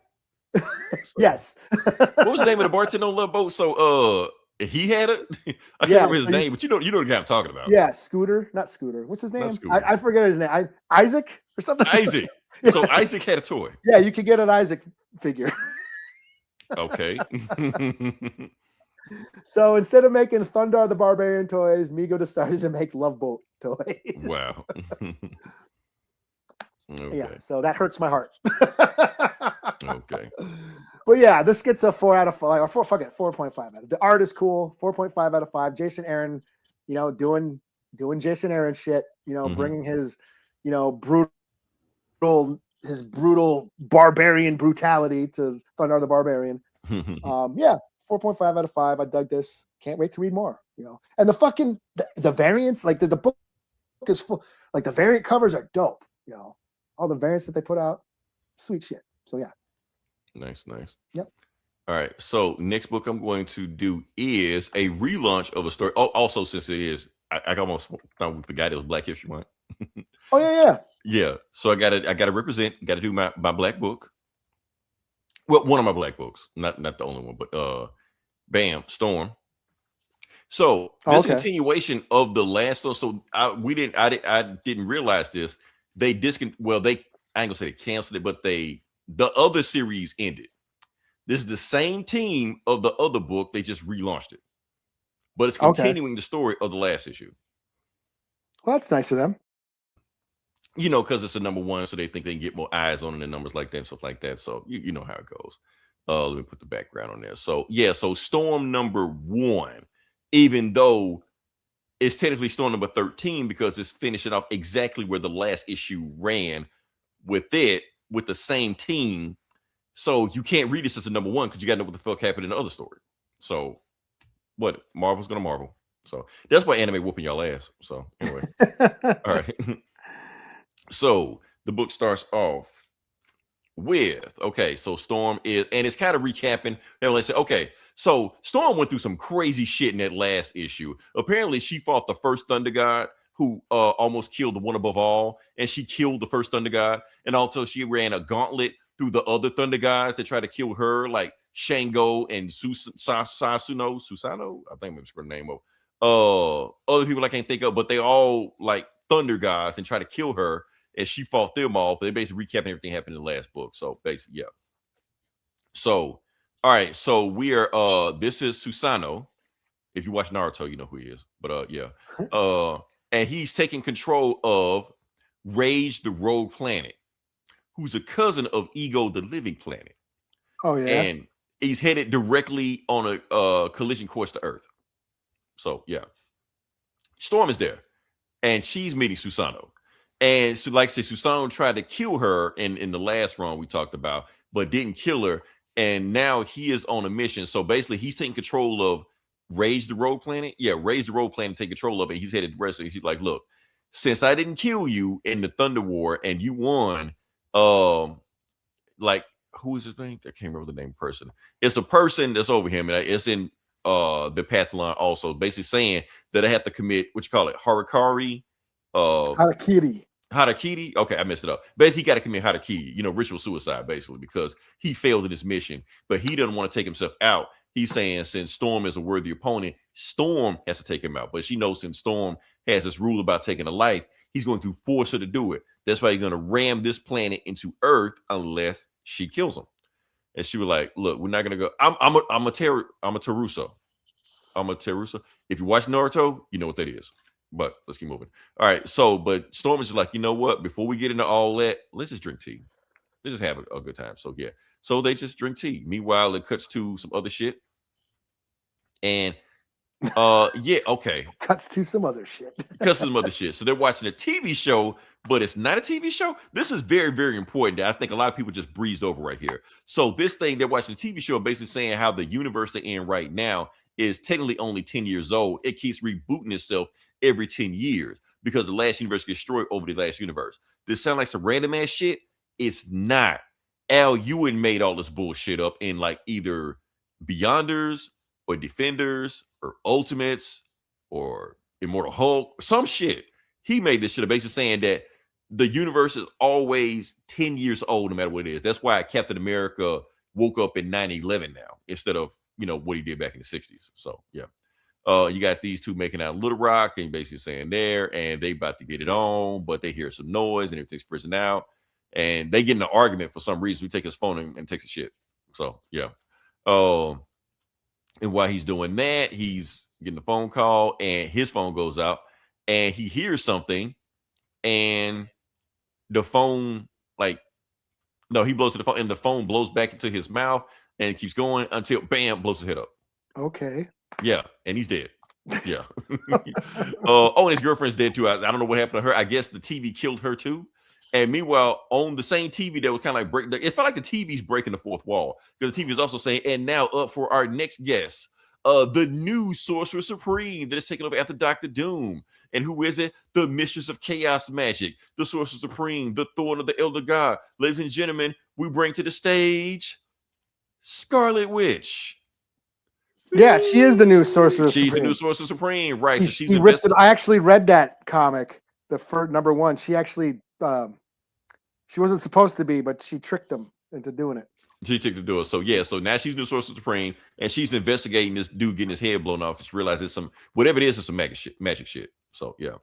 Yes. What was the name of the bartender on Love Boat? So He had it. I can't Yeah, remember his so name, but you know the guy I'm talking about. Yeah, Scooter, not Scooter. What's his Not name? Scooter. I forget his name. Isaac or something. Isaac. Yeah. So Isaac had a toy. Yeah, you could get an Isaac figure. Okay. So instead of making Thundarr the Barbarian toys, Mego decided to make Love Boat toys. Wow. Okay. Yeah, so that hurts my heart. Okay. But yeah, this gets a 4 out of 5, or 4.5 out of. The art is cool. 4.5 out of 5. Jason Aaron, doing Jason Aaron shit. Bringing his, brutal barbarian brutality to Thundarr the Barbarian. Yeah, 4.5 out of 5. I dug this. Can't wait to read more. And the fucking the variants, like the book is full. Like the variant covers are dope. All the variants that they put out, sweet shit. So yeah. Nice. Yep. All right. So next book I'm going to do is a relaunch of a story. Oh, also since it is, I almost thought we forgot it was Black History Month. Oh yeah. Yeah. So I gotta represent. Got to do my black book. Well, one of my black books, not the only one, but bam, Storm. So this continuation of the last one. So I didn't realize this. They I ain't gonna say they canceled it, but the other series ended. This is the same team of the other book. They just relaunched it, but it's continuing the story of the last issue. Well, that's nice of them. Because it's a #1, so they think they can get more eyes on it and numbers like that and stuff like that. So you know how it goes. Let me put the background on there. So yeah, so Storm #1, even though it's technically Storm number 13 because it's finishing off exactly where the last issue ran with the same team. So you can't read this as a #1 because you got to know what the fuck happened in the other story. So what? Marvel's gonna Marvel. So that's why anime whooping y'all ass. So anyway, all right. So the book starts off with so Storm is, and it's kind of recapping. And let's say, so Storm went through some crazy shit in that last issue. Apparently, she fought the first Thunder God who almost killed the one above all, and she killed the first Thunder God, and also she ran a gauntlet through the other Thunder Gods that tried to kill her, like Shango and Susano. I think I'm screwing the name of. Other people I can't think of, but they all like Thunder Gods and try to kill her. And she fought them off. They basically recapping everything happened in the last book. So basically, yeah. So, all right. So we are this is Susano. If you watch Naruto, you know who he is. But yeah. And he's taking control of Rage the Rogue Planet, who's a cousin of Ego the Living Planet. Oh, yeah. And he's headed directly on a collision course to Earth. So yeah. Storm is there. And she's meeting Susano. And so, like I said, Susano tried to kill her in the last run we talked about, but didn't kill her. And now he is on a mission. So basically, he's taking control of Rage the Rogue Planet. Yeah, Rage the Rogue Planet, take control of it. He's headed west. He's like, look, since I didn't kill you in the Thunder War and you won, like, who is his name? I can't remember the name of the person. It's a person that's over him. And it's in the Pathlon also, basically saying that I have to commit, what you call it, Harakiri. Harakiri. Okay, I messed it up. Basically, he got to commit Harakiri, ritual suicide, basically, because he failed in his mission. But he doesn't want to take himself out. He's saying since Storm is a worthy opponent, Storm has to take him out. But she knows since Storm has this rule about taking a life, he's going to force her to do it. That's why he's going to ram this planet into Earth unless she kills him. And she was like, look, we're not going to go. I'm a Terusa. I'm a Terusa. If you watch Naruto, you know what that is. But let's keep moving. All right. So, but Storm is like, you know what? Before we get into all that, let's just drink tea. Let's just have a good time. So, yeah. So they just drink tea. Meanwhile, it cuts to some other shit. And, yeah, okay. Cuts to some other shit. Cuts to some other shit. So they're watching a TV show, but it's not a TV show. This is very, very important. I think a lot of people just breezed over right here. So this thing, they're watching a TV show basically saying how the universe they're in right now is technically only 10 years old. It keeps rebooting itself every 10 years because the last universe gets destroyed over the last universe. This sound like some random ass shit? It's not. Al Ewing made all this bullshit up in like either Beyonders or Defenders or Ultimates or Immortal Hulk, some shit. He made this shit up basically saying that the universe is always 10 years old no matter what it is. That's why Captain America woke up in 9/11 now instead of what he did back in the 60s. So yeah. You got these two making out Little Rock and basically saying there, and they about to get it on, but they hear some noise and everything's freezing out, and they get in an argument for some reason. We take his phone and takes a shit. So yeah. And while he's doing that, he's getting a phone call, and his phone goes out, and he hears something, and the phone, he blows to the phone, and the phone blows back into his mouth, and it keeps going until bam, blows his head up. Okay. Yeah, and he's dead. Yeah. And his girlfriend's dead too. I don't know what happened to her. I guess the TV killed her too. And meanwhile, on the same TV that was kind of like breaking, it felt like the TV's breaking the fourth wall, because the TV is also saying, and now up for our next guest, the new Sorcerer Supreme that is taking over after Dr. Doom. And who is it? The Mistress of Chaos Magic, the Sorcerer Supreme, the Thorn of the Elder God. Ladies and gentlemen, we bring to the stage Scarlet Witch. Yeah, she is the new Sorcerer She's Supreme. the new Sorcerer Supreme, right? She ripped it. I actually read that comic, the first number one. She actually, she wasn't supposed to be, but she tricked them into doing it. She tricked to do it. So yeah, so now she's the new Sorcerer Supreme, and she's investigating this dude getting his head blown off. She realizes it's some, whatever it is, it's some magic shit. So yeah.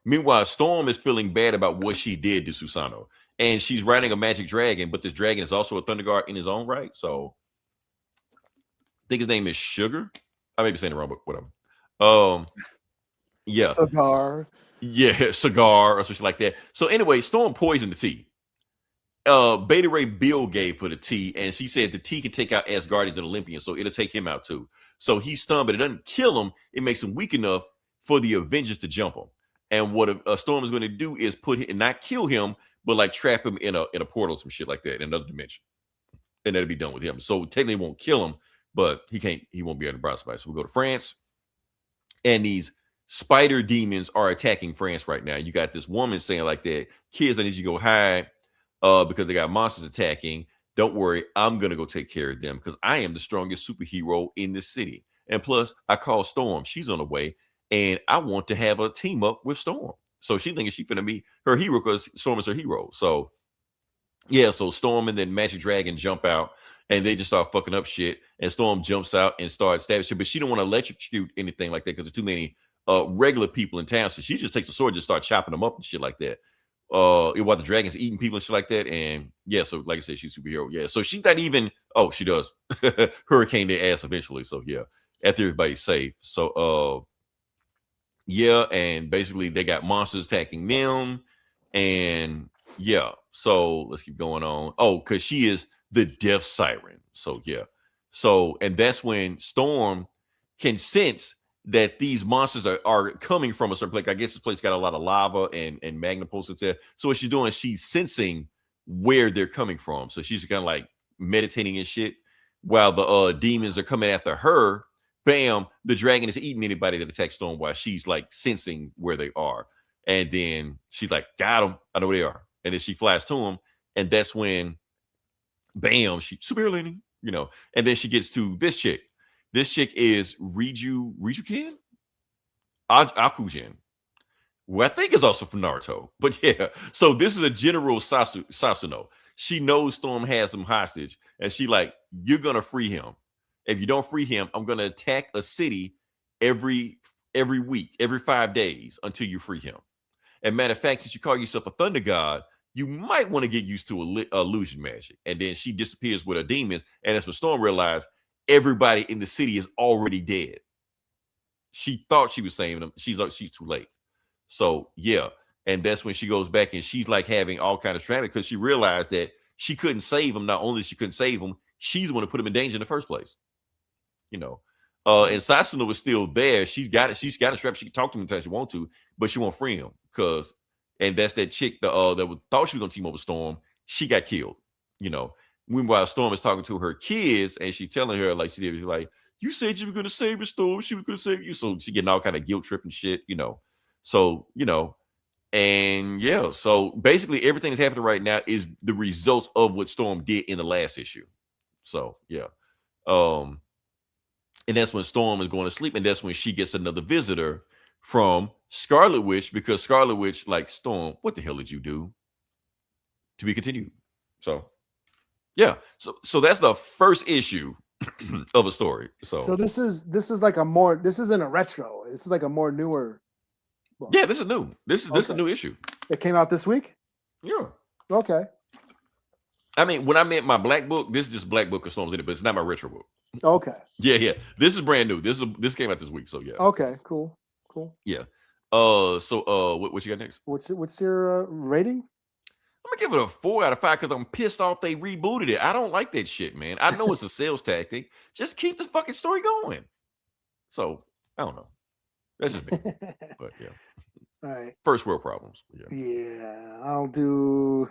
Meanwhile, Storm is feeling bad about what she did to Susano, and she's riding a magic dragon, but this dragon is also a Thunder God in his own right. So I think his name is Sugar. I may be saying it wrong, but whatever. Yeah. Cigar. Yeah, cigar or something like that. So anyway, Storm poisoned the tea. Beta Ray Bill gave for the tea, and she said the tea can take out Asgardians and Olympians, so it'll take him out too. So he's stunned, but it doesn't kill him. It makes him weak enough for the Avengers to jump him. And what a Storm is going to do is put him, not kill him, but like trap him in a portal, some shit like that, in another dimension. And that'll be done with him. So technically it won't kill him, but he won't be able to browse by. So we go to France, and these spider demons are attacking France right now. You got this woman saying like that, kids, I need you to go hide because they got monsters attacking. Don't worry, I'm gonna go take care of them because I am the strongest superhero in this city. And plus, I call Storm. She's on the way, and I want to have a team up with Storm. So she thinking she finna be her hero because Storm is her hero. So yeah, so Storm and then Magic Dragon jump out, and they just start fucking up shit. And Storm jumps out and starts stabbing shit, but she don't want to electrocute anything like that because there's too many regular people in town. So she just takes a sword and just start chopping them up and shit like that. While the dragon's eating people and shit like that. And yeah, so like I said, she's a superhero. Yeah, so she's not even. Oh, she does hurricane their ass eventually. So yeah, after everybody's safe. So yeah, and basically they got monsters attacking them, and yeah. So let's keep going on. Oh, because she is the death siren. So yeah. So and that's when Storm can sense that these monsters are coming from a certain place. I guess this place got a lot of lava and magma pulses there. So what she's doing, she's sensing where they're coming from. So she's kind of like meditating and shit while the demons are coming after her. Bam, the dragon is eating anybody that attacks Storm while she's like sensing where they are. And then she's like, got them. I know where they are. And then she flies to them. And that's when, bam, she superhero landing, and then she gets to this chick. This chick is Rijuken? Akujin, who I think is also from Naruto. But yeah, so this is a General Sasuno. She knows Storm has him hostage, and she like, you're going to free him. If you don't free him, I'm going to attack a city every week, every 5 days until you free him. And matter of fact, since you call yourself a Thunder God, you might want to get used to illusion magic. And then she disappears with her demons, and that's when Storm realized everybody in the city is already dead. She thought she was saving them. She's too late. So yeah, and that's when she goes back and she's like having all kind of strategy because she realized that she couldn't save him. Not only she couldn't save him, she's the one to put him in danger in the first place. And Sasuno was still there. She's got it. She's got a strap. She can talk to him until she wants to, but she won't free him and that's that chick that thought she was gonna team up with Storm. She got killed. Meanwhile, Storm is talking to her kids, and she's telling her like she did. She's like, "You said you were gonna save her, Storm. She was gonna save you." So she getting all kind of guilt trip and shit. So and yeah. So basically, everything that's happening right now is the results of what Storm did in the last issue. So yeah. And that's when Storm is going to sleep, and that's when she gets another visitor from Scarlet Witch, because Scarlet Witch like, Storm, what the hell did you do? To be continued. So yeah, so that's the first issue of a story. So this is like this isn't a retro. This is like a more newer book. Yeah, this is new. This is a new issue. It came out this week? Yeah. Okay. I mean, when I meant my black book, this is just Black Book of Storms in it, but it's not my retro book. Okay. Yeah. This is brand new. This came out this week, so yeah. Okay, cool. Yeah. So what you got next? What's your rating? I'm gonna give it a 4 out of 5 because I'm pissed off they rebooted it. I don't like that shit, man. I know it's a sales tactic. Just keep the fucking story going. So I don't know. That's just me. But yeah. All right. First world problems. Yeah. I'll do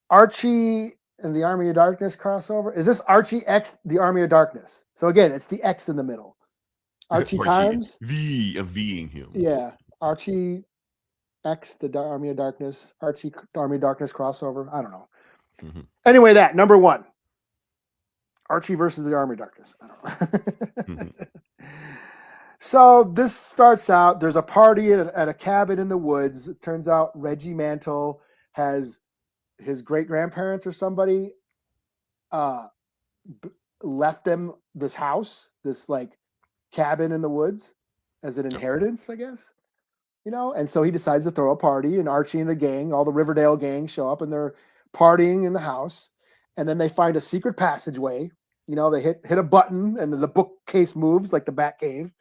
Archie and the Army of Darkness crossover. Is this Archie X the Army of Darkness? So again, it's the X in the middle. Archie times Ving him. Yeah. Archie X the Army of Darkness. Archie Army of Darkness crossover. I don't know. Mm-hmm. Anyway, that number 1. Archie versus the Army of Darkness. I don't know. Mm-hmm. So this starts out, there's a party at a cabin in the woods. It turns out Reggie Mantle has his great-grandparents or somebody left them this house, this like cabin in the woods as an inheritance, I guess. And so he decides to throw a party, and Archie and the gang, all the Riverdale gang, show up and they're partying in the house. And then they find a secret passageway. They hit a button and the bookcase moves like the Batcave.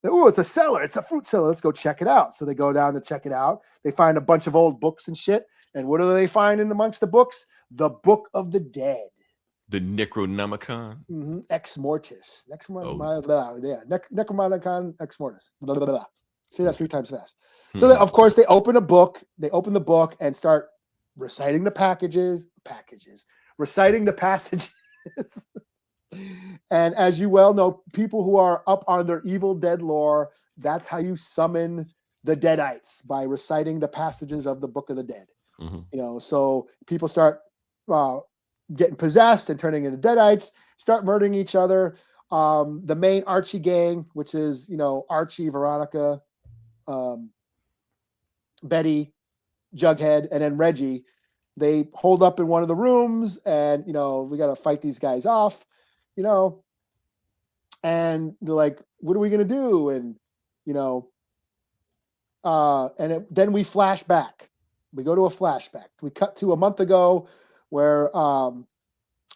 Oh, it's a cellar. It's a fruit cellar. Let's go check it out. So they go down to check it out. They find a bunch of old books and shit. And what do they find in amongst the books? The Book of the Dead. The Necronomicon. Mm-hmm. Ex Mortis. Necronomicon Ex Mortis. Blah, blah, blah. Say that 3 times fast. So of course they open a book. They open the book and start reciting the reciting the passages. And as you well know, people who are up on their Evil Dead lore, that's how you summon the Deadites, by reciting the passages of the Book of the Dead. Mm-hmm. So people start getting possessed and turning into Deadites, start murdering each other. The main Archie gang, which is, Archie, Veronica, Betty, Jughead, and then Reggie, they hold up in one of the rooms and, we got to fight these guys off, and they're like, what are we going to do? And, then we flash back. We go to a flashback. We cut to a month ago where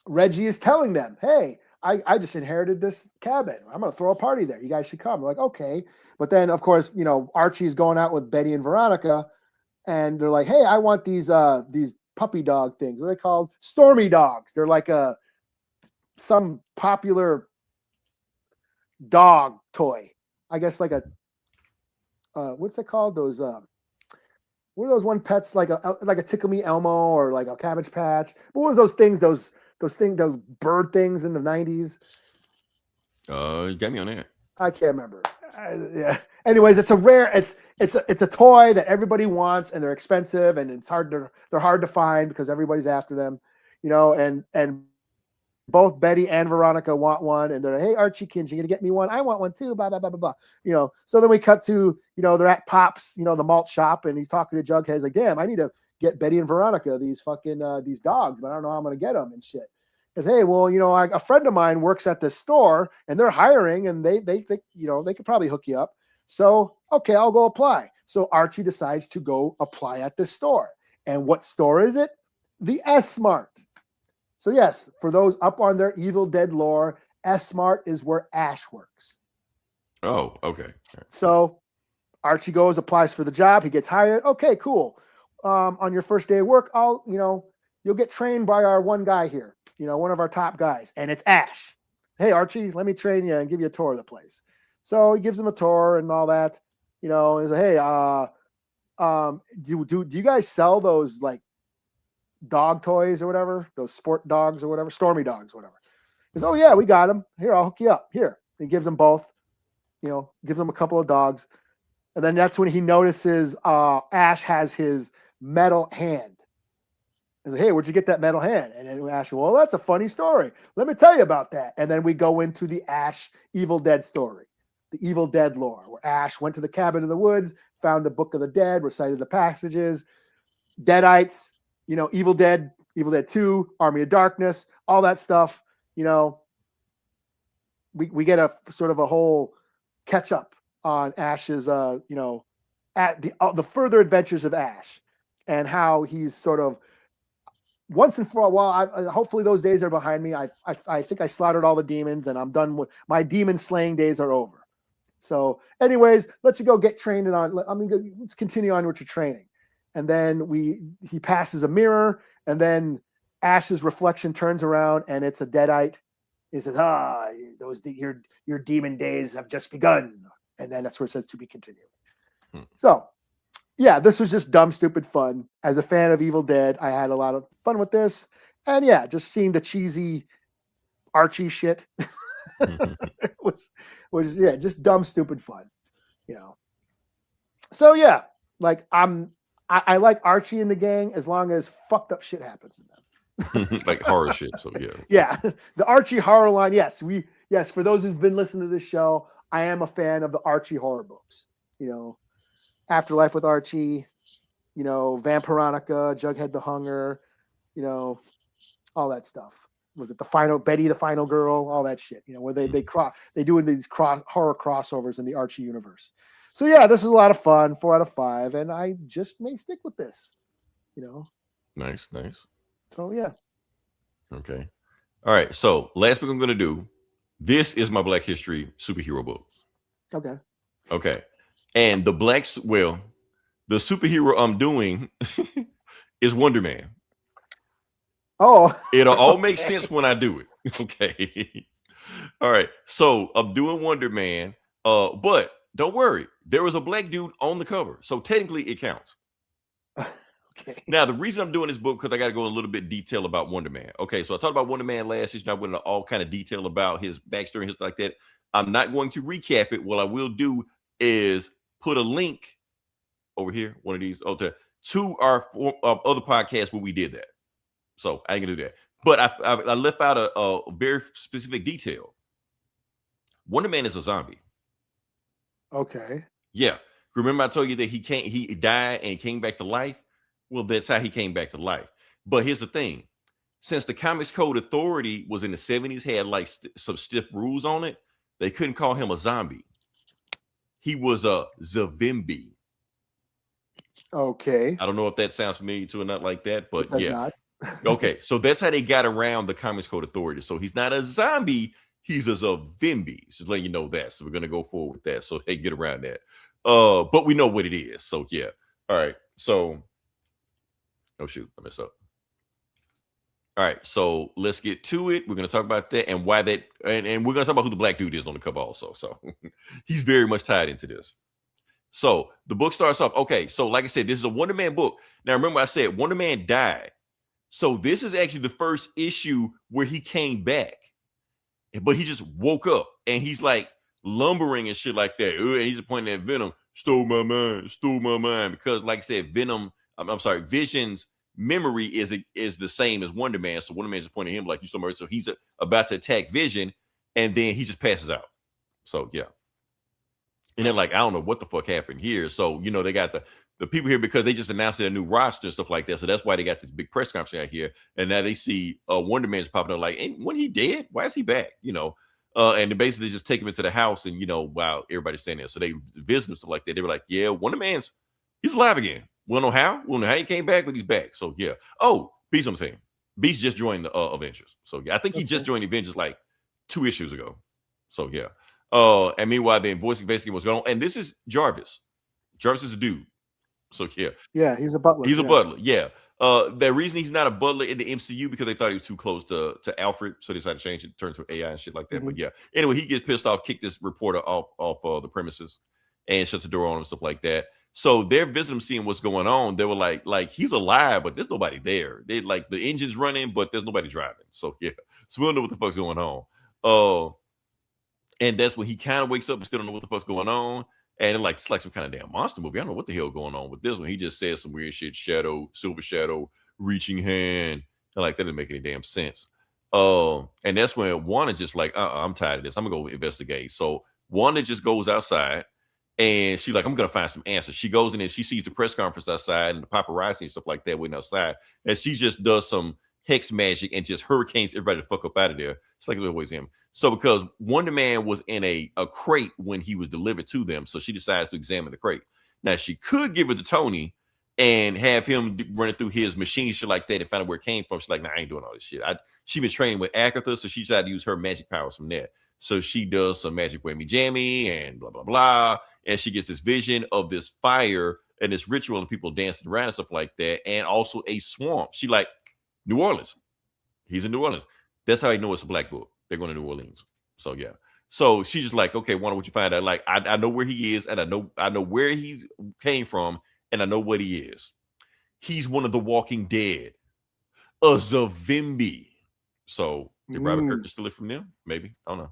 Reggie is telling them, hey, I just inherited this cabin. I'm going to throw a party there. You guys should come. They're like, okay. But then, of course, Archie's going out with Betty and Veronica, and they're like, hey, I want these puppy dog things. What are they called? Stormy dogs. They're like some popular dog toy. I guess like a what's it called? Those what are those one pets like a Tickle Me Elmo or like a Cabbage Patch? What was those things? Those bird things in the 90s? You got me on that. I can't remember. Yeah. Anyways, it's a toy that everybody wants, and they're expensive, and they're hard to find because everybody's after them, and both Betty and Veronica want one, and they're like, hey, Archie, can you gonna get me one? I want one too, blah, blah, blah, blah, blah. So then we cut to, they're at Pop's, the malt shop, and he's talking to Jughead. He's like, damn, I need to get Betty and Veronica these fucking these dogs, but I don't know how I'm gonna get them and shit. Because, hey, well, a friend of mine works at this store and they're hiring, and they could probably hook you up. So, okay, I'll go apply. So Archie decides to go apply at this store. And what store is it? The S-Mart. So yes, for those up on their Evil Dead lore, S-Mart is where Ash works. Oh, okay. Right. So Archie goes, applies for the job. He gets hired. Okay, cool. On your first day of work, you'll get trained by our one guy here. One of our top guys, and it's Ash. Hey, Archie, let me train you and give you a tour of the place. So he gives him a tour and all that, he's like, hey, do you guys sell those like dog toys or whatever, those sport dogs or whatever, Stormy dogs or whatever? He says, oh yeah, we got them. Here, I'll hook you up. Here. He gives them both, gives them a couple of dogs. And then that's when he notices Ash has his metal hand. And hey, where'd you get that metal hand? And then Ash, well, that's a funny story. Let me tell you about that. And then we go into the Ash Evil Dead story, the Evil Dead lore, where Ash went to the cabin in the woods, found the Book of the Dead, recited the passages, Deadites, Evil Dead 2, Army of Darkness, all that stuff, we get a sort of a whole catch up on Ash's at the further adventures of Ash and how he's sort of once and for a while. Hopefully those days are behind me. I think I slaughtered all the demons and I'm done with my demon slaying days are over. So anyways, let's go get trained let's continue on with your training. And then he passes a mirror and then Ash's reflection turns around and it's a Deadite. He says, your demon days have just begun. And then that's where it says to be continued. So yeah, this was just dumb, stupid fun. As a fan of Evil Dead, I had a lot of fun with this. And yeah, just seeing the cheesy Archie shit was just dumb, stupid fun, So yeah, like I like Archie and the gang as long as fucked up shit happens in them. Like horror shit. So yeah, the Archie horror line. Yes, for those who've been listening to this show, I am a fan of the Archie horror books. Afterlife with Archie, Vampironica, Jughead the Hunger, all that stuff. Was it Betty the Final Girl, all that shit, where they do these horror crossovers in the Archie universe. So yeah, this is a lot of fun, 4 out of 5, and I just may stick with this, Nice. So yeah. Okay. All right. So last week I'm going to do, this is my Black History superhero book. Okay. And the superhero I'm doing is Wonder Man. Oh, it'll all make sense when I do it. Okay. All right. So I'm doing Wonder Man. But don't worry, there was a black dude on the cover. So technically it counts. Okay. Now, the reason I'm doing this book, because I got to go in a little bit detail about Wonder Man. Okay, so I talked about Wonder Man last season. I went into all kind of detail about his backstory and stuff like that. I'm not going to recap it. What I will do is put a link over here, one of these, to our other podcasts where we did that. So I ain't gonna do that. But I left out a very specific detail. Wonder Man is a zombie. Okay. Yeah. Remember I told you that he died and came back to life? Well, that's how he came back to life. But here's the thing. Since the Comics Code Authority was in the 70s, had like some stiff rules on it, they couldn't call him a zombie. He was a Zavimbi. Okay. I don't know if that sounds familiar to or not like that, but yeah. Not. Okay, so that's how they got around the Comics Code Authority. So he's not a zombie, he's a Zavimbi. Just letting you know that. So we're gonna go forward with that. So hey, get around that. But we know what it is. So yeah. All right. So oh shoot, I messed up. All right, so let's get to it. We're gonna talk about that and why that, and we're gonna talk about who the black dude is on the cover also. So he's very much tied into this. So the book starts off. Okay, so like I said, this is a Wonder Man book. Now remember, I said Wonder Man died. So this is actually the first issue where he came back, but he just woke up and he's like lumbering and shit like that. And he's pointing at Venom, stole my mind. Because like I said, Vision's memory is the same as Wonder Man. So Wonder Man just pointing at him like you stole my mind. So he's about to attack Vision, and then he just passes out. So yeah. And then like, I don't know what the fuck happened here. So, they got the people here because they just announced their new roster and stuff like that. So that's why they got this big press conference out here. And now they see Wonder Man's popping up like, hey, when he dead? Why is he back? And they basically just take him into the house and, while everybody's standing there. So they visit him, stuff like that. They were like, yeah, Wonder Man's, he's alive again. We don't know how. We don't know how he came back, but he's back. So yeah. Oh, Beast on the team. Beast just joined the Avengers. So yeah, I think he just joined the Avengers like 2 issues ago. So yeah. And meanwhile, the voice investigation was going on. And this is Jarvis. Jarvis is a dude. So yeah. Yeah, he's a butler. He's a butler, yeah. The reason he's not a butler in the MCU because they thought he was too close to Alfred, so they decided to change it, turn to AI and shit like that. Mm-hmm. But yeah, anyway, he gets pissed off, kick this reporter off the premises, and shuts the door on him and stuff like that. So they're visiting, seeing what's going on. They were like he's alive, but there's nobody there. They like the engine's running, but there's nobody driving. So yeah, so we don't know what the fuck's going on. And that's when he kind of wakes up and still don't know what the fuck's going on. And it's like some kind of damn monster movie. I don't know what the hell going on with this one. He just says some weird shit, silver shadow, reaching hand. And like that didn't make any damn sense. And that's when Wanda just like, I'm tired of this. I'm gonna go investigate. So Wanda just goes outside and she's like, I'm gonna find some answers. She goes in and she sees the press conference outside and the paparazzi and stuff like that waiting outside. And she just does some hex magic and just hurricanes everybody the fuck up out of there. It's like always him. So because Wonder Man was in a crate when he was delivered to them, so she decides to examine the crate. Now she could give it to Tony and have him running through his machine, shit like that, and find out where it came from. She's like, nah, I ain't doing all this shit. She been training with Agatha, so she decided to use her magic powers from there. So she does some magic whammy jammy and blah blah blah, and she gets this vision of this fire and this ritual and people dancing around and stuff like that, and also a swamp. She like New Orleans. He's in New Orleans. That's how I know it's a black book. They're going to New Orleans. So yeah. So she's just like, okay, why don't you find out? Like, I know where he is, and I know where he came from, and I know what he is. He's one of the Walking Dead, a Zavimbi. So did Robert Kirkman steal it from them? Maybe. I don't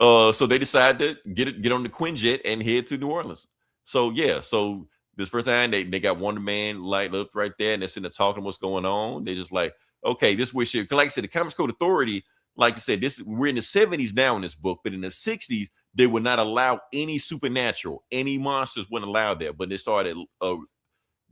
know. So they decide to get on the Quinjet and head to New Orleans. So yeah, so this first time they got Wonder Man light up right there, and they're sitting there talking what's going on. They just like, okay, this wish here. Like I said, the Comics Code Authority, like I said, we're in the 70s now in this book, but in the 60s, they would not allow any supernatural, any monsters wouldn't allow that. But they started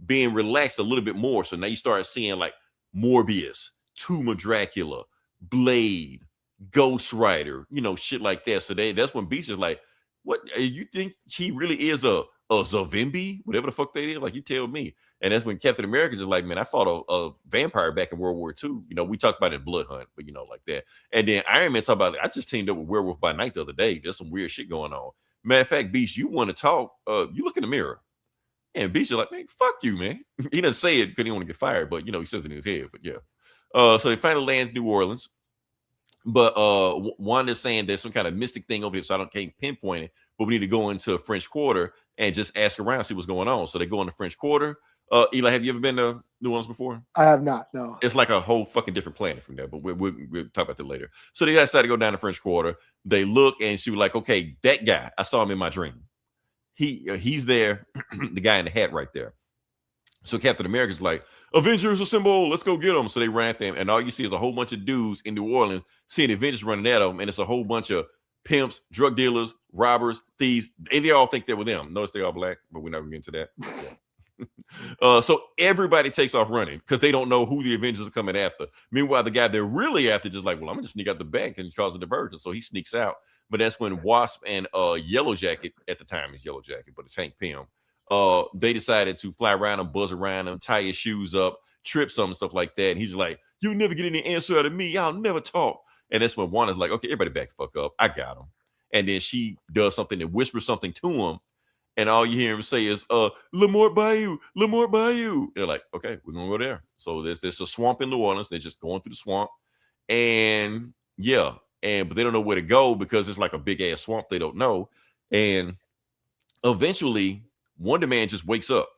being relaxed a little bit more. So now you start seeing like Morbius, Tomb of Dracula, Blade, Ghost Rider, shit like that. So that's when Beast is like, what, you think he really is a Zavimbi? Whatever the fuck they did, like, you tell me. And that's when Captain America just like, man, I fought a vampire back in World War II. We talked about it in Blood Hunt, but like that. And then Iron Man talked about, I just teamed up with Werewolf by Night the other day. There's some weird shit going on. Matter of fact, Beast, you want to talk? You look in the mirror. And Beast is like, man, fuck you, man. He doesn't say it because he want to get fired, but he says it in his head. But yeah. So they finally land in New Orleans. But Wanda's saying there's some kind of mystic thing over here, so can't pinpoint it. But we need to go into French Quarter and just ask around, see what's going on. So they go into French Quarter. Eli, have you ever been to New Orleans before? I have not, no. It's like a whole fucking different planet from there, but we'll talk about that later. So they decided to go down to French Quarter. They look, and she was like, okay, that guy, I saw him in my dream. He's there, the guy in the hat right there. So Captain America's like, Avengers assemble, let's go get them. So they ran at them, and all you see is a whole bunch of dudes in New Orleans seeing the Avengers running at them, and it's a whole bunch of pimps, drug dealers, robbers, thieves. They all think they were them. Notice they all black, but we're not going to get into that. So everybody takes off running because they don't know who the Avengers are coming after. Meanwhile, the guy they're really after just like, well, I'm going to sneak out the back and cause a diversion. So he sneaks out. But that's when Wasp and Yellow Jacket, at the time it's Yellow Jacket, but it's Hank Pym, they decided to fly around him, buzz around him, tie his shoes up, trip some stuff like that. And he's like, you'll never get any answer out of me. I'll never talk. And that's when Wanda's like, okay, everybody back the fuck up. I got him. And then she does something and whispers something to him. And all you hear him say is, Lamort Bayou, Lamort Bayou. They're like, okay, we're going to go there. So there's a swamp in New Orleans. They're just going through the swamp. And yeah. But they don't know where to go because it's like a big ass swamp they don't know. And eventually Wonder Man just wakes up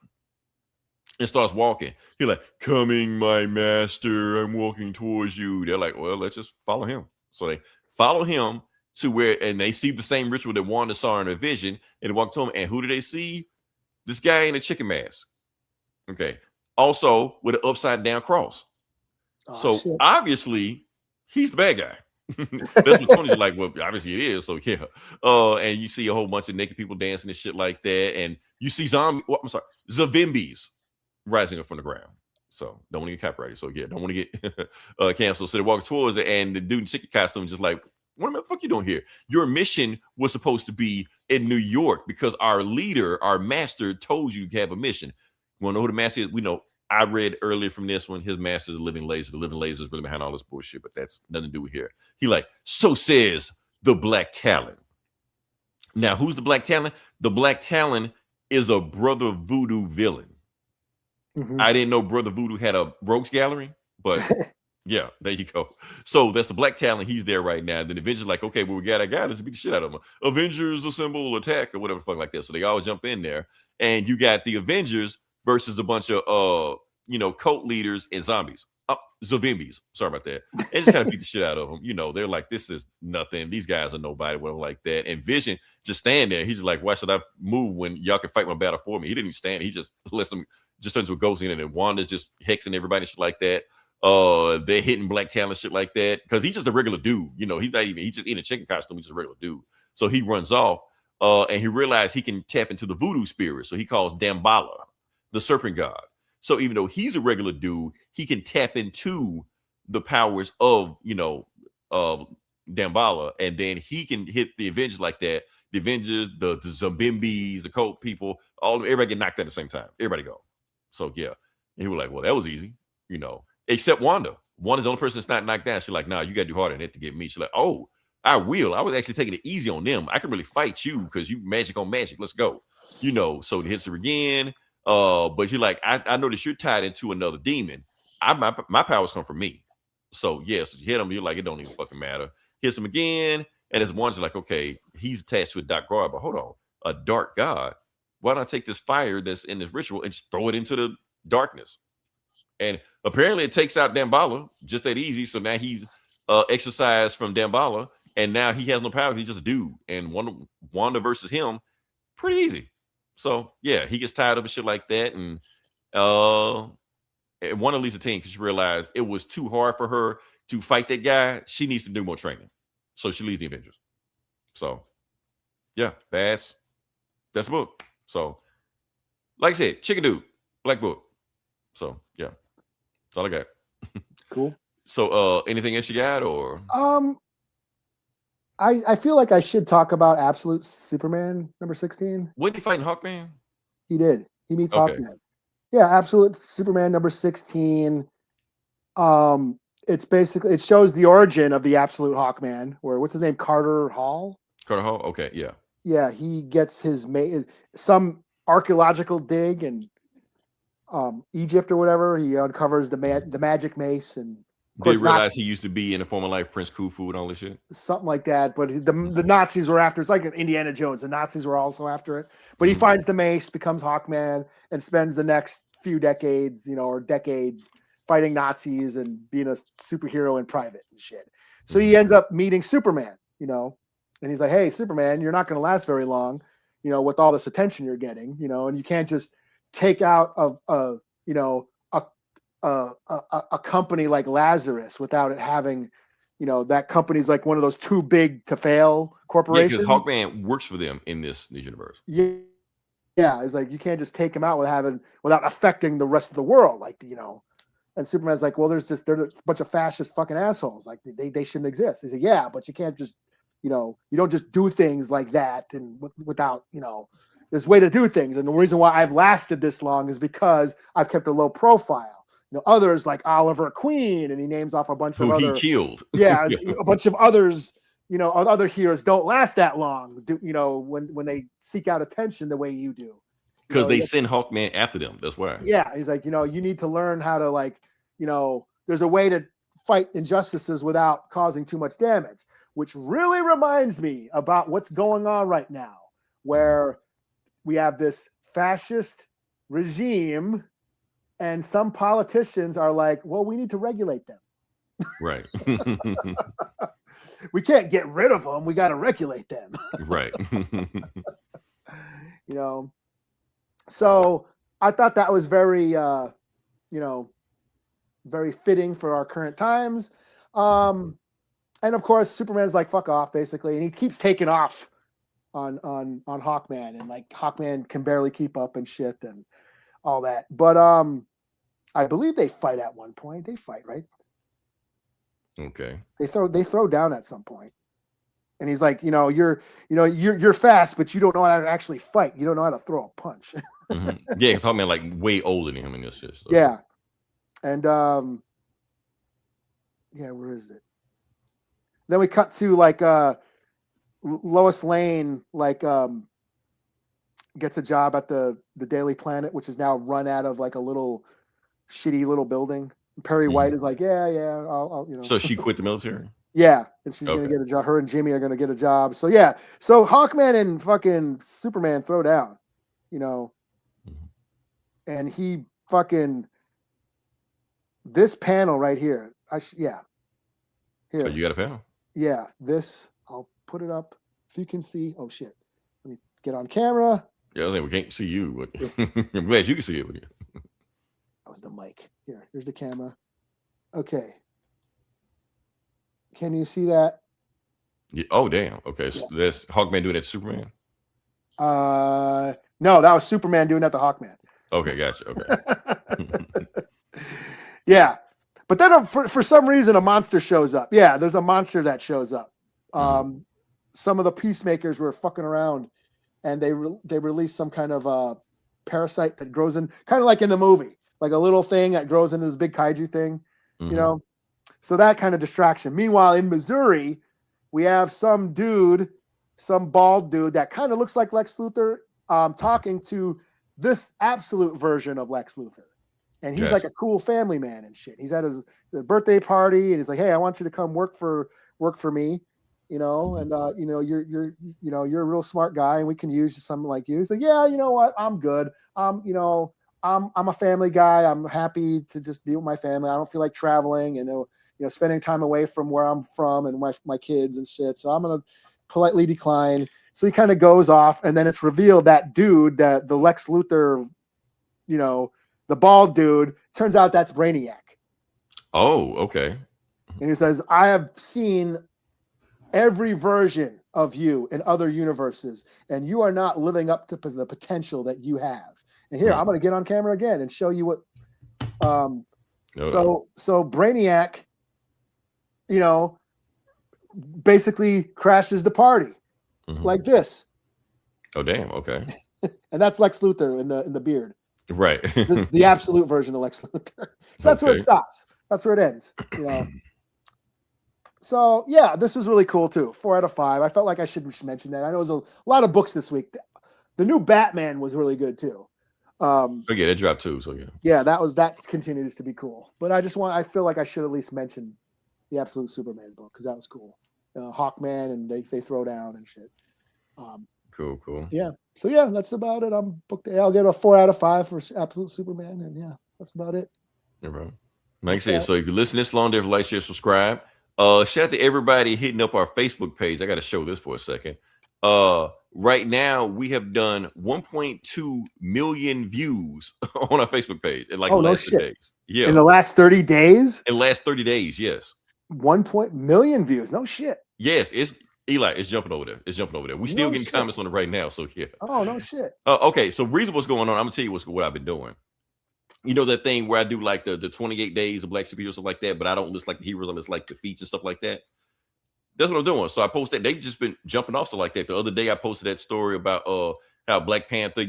and starts walking. He's like, coming, my master, I'm walking towards you. They're like, well, let's just follow him. So they follow him to where, and they see the same ritual that Wanda saw in a vision, and they walk to him. And who do they see? This guy in a chicken mask. Okay. Also with an upside down cross. So obviously he's the bad guy. That's what Tony's like. Well, obviously it is. So yeah. And you see a whole bunch of naked people dancing and shit like that, and you see Zavimbis rising up from the ground. So don't want to get copyrighted. So yeah, don't want to get canceled. So they walk towards it, and the dude in chicken costume just like, what the fuck you doing here? Your mission was supposed to be in New York because our leader, our master, told you to have a mission. You want to know who the master is? We know. I read earlier from this one, his master is a living laser. The living laser is really behind all this bullshit, but that's nothing to do with here. He like, so says the Black Talon. Now, who's the Black Talon? The Black Talon is a Brother Voodoo villain. Mm-hmm. I didn't know Brother Voodoo had a rogues gallery, but yeah, there you go. So that's the Black Talon. He's there right now. Then the Avengers like, okay, well, we got a guy. Let's beat the shit out of him. Avengers assemble, attack, or whatever the fuck like that. So they all jump in there, and you got the Avengers versus a bunch of cult leaders and zombies. Zavimbis. Sorry about that. And just kind of beat the shit out of them. They're like, this is nothing. These guys are nobody, whatever like that. And Vision just stand there. He's just like, why should I move when y'all can fight my battle for me? He didn't even stand. He just lets them just turn into a ghost in, and Wanda's just hexing everybody, shit like that. They're hitting Black Talon, shit like that. Because he's just a regular dude. He's just in a chicken costume. He's just a regular dude. So he runs off. And he realized he can tap into the voodoo spirit. So he calls Damballa, the serpent god. So even though he's a regular dude, he can tap into the powers of, Damballa, and then he can hit the Avengers like that. The Avengers, the Zambimbis, the Colt people, everybody get knocked out at the same time. Everybody go. So yeah, and he was like, well, that was easy, except Wanda. Wanda's the only person that's not knocked down. She's like, nah, you got to do harder than that to get me. She's like, oh, I will. I was actually taking it easy on them. I can really fight you because you magic on magic. Let's go. So he hits her again. But you're like, I noticed you're tied into another demon. My powers come from me. So yes, you hit him. You're like, it don't even fucking matter. Hits him again. And as one's like, okay, he's attached to a dark god, but hold on, a dark god. Why don't I take this fire that's in this ritual and just throw it into the darkness? And apparently it takes out Damballa just that easy. So now he's exorcised from Damballa, and now he has no power. He's just a dude. And Wanda versus him, pretty easy. So yeah, he gets tied up and shit like that. And Wanda leaves the team because she realized it was too hard for her to fight that guy. She needs to do more training. So she leaves the Avengers. So yeah, that's the book. So like I said, Chicken Dude, Black Book. So yeah, that's all I got. Cool. So anything else you got, or I feel like I should talk about Absolute Superman number 16. Wasn't he fighting Hawkman? He did. He meets Hawkman. Yeah, Absolute Superman number 16. It's basically, it shows the origin of the Absolute Hawkman, where what's his name? Carter Hall. Carter Hall. Okay, yeah. Yeah, he gets some archaeological dig in Egypt or whatever. He uncovers the magic mace, and did realize he used to be in a former life Prince Khufu and all this shit. Something like that. But the Nazis were after. It's like Indiana Jones. The Nazis were also after it. But he finds the mace, becomes Hawkman, and spends the next few decades, or decades, fighting Nazis and being a superhero in private and shit. So he ends up meeting Superman, and he's like, hey, Superman, you're not going to last very long, with all this attention you're getting, and you can't just take out a company like Lazarus without it having, that company's like one of those too big to fail corporations. Yeah, because Hawkman works for them in this universe. Yeah, it's like you can't just take him out without affecting the rest of the world, And Superman's like, well, they're a bunch of fascist fucking assholes. Like they shouldn't exist. He said, yeah, but you can't just, you don't just do things like that and without, there's a way to do things. And the reason why I've lasted this long is because I've kept a low profile. Others like Oliver Queen, and he names off a bunch of other. Who he killed. Yeah, a bunch of others. Other heroes don't last that long. When they seek out attention the way you do. Because they send Hawkman after them. That's why. Yeah, he's like, you need to learn how to there's a way to fight injustices without causing too much damage, which really reminds me about what's going on right now, where we have this fascist regime. And some politicians are like, well, we need to regulate them. Right. We can't get rid of them. We got to regulate them. Right. So I thought that was very, very fitting for our current times. And of course, Superman's like, fuck off, basically. And he keeps taking off on Hawkman. And like Hawkman can barely keep up and shit and all that. But I believe they fight at one point. They fight, right? Okay. They throw down at some point. And he's like, you're fast, but you don't know how to actually fight. You don't know how to throw a punch. Yeah, he's talking about like way older than him in this shit. So. Yeah. And where is it? Then we cut to like Lois Lane gets a job at the Daily Planet, which is now run out of like a little shitty little building. Perry White is like, yeah, I'll So she quit the military? Yeah, and she's gonna get a job. Her and Jimmy are gonna get a job. So yeah, so Hawkman and fucking Superman throw down, and he fucking this panel right here. Here. Oh, you got a panel? Yeah, this. I'll put it up if you can see. Oh shit, let me get on camera. Yeah, I think we can't see you, but I'm glad you can see it. That was the mic. Here's the camera. Okay. Can you see that? Yeah. Oh, damn. Okay. So that's Hawkman doing that to Superman? No, that was Superman doing that to Hawkman. Okay, gotcha. Okay. Yeah. But then for some reason, a monster shows up. Yeah, there's a monster that shows up. Some of the peacemakers were fucking around, and they released some kind of parasite that grows in, kind of like in the movie, like a little thing that grows into this big kaiju thing, you know. So that kind of distraction. Meanwhile, in Missouri, we have some dude, some bald dude that kind of looks like Lex Luthor, talking to this absolute version of Lex Luthor. And he's like a cool family man and shit. He's at his birthday party, and he's like, "Hey, I want you to come work for me, you know, and you know, you're a real smart guy, and we can use something like you." He's like, "Yeah, you know what? I'm good. You know, I'm a family guy. I'm happy to just be with my family. I don't feel like traveling and spending time away from where I'm from and my kids and shit. So I'm gonna politely decline." So he kind of goes off, and then it's revealed that dude, that the Lex Luthor, you know, the bald dude, turns out that's Brainiac. Oh, okay. And he says, "I have seen every version of you in other universes, and you are not living up to the potential that you have. And here, I'm going to get on camera again and show you what." So Brainiac, you know, basically crashes the party like this. Oh, damn. Okay. And that's Lex Luthor in the beard. Right. The absolute version of Lex Luthor. So that's where it stops. That's where it ends. You know. So yeah, this was really cool too. 4 out of 5. I felt like I should just mention that. I know it was a lot of books this week. The new Batman was really good too. Okay, that dropped too. So yeah. Yeah, that continues to be cool. But I feel like I should at least mention the Absolute Superman book because that was cool. Hawkman, and they throw down and shit. Cool. Yeah. So yeah, that's about it. I'm booked. I'll get a 4 out of 5 for Absolute Superman, and yeah, that's about it. Yeah, bro. Like I said, so if you listen this long, don't like, share, subscribe. Shout out to everybody hitting up our Facebook page. I got to show this for a second. Right now we have done 1.2 million views on our Facebook page in like the last 2 days. Yeah, in the last 30 days. In the last 30 days, yes. 1 million views. No shit. Yes, it's Eli. It's jumping over there. We still getting comments on it right now. So yeah. Oh no shit. Okay, so reason what's going on. I'm gonna tell you what I've been doing. You know that thing where I do like the 28 days of Black superheroes, stuff like that, but I don't list like the heroes, I list like the feats and stuff like that. That's what I'm doing. So I posted, they've just been jumping off stuff like that. The other day I posted that story about how Black Panther,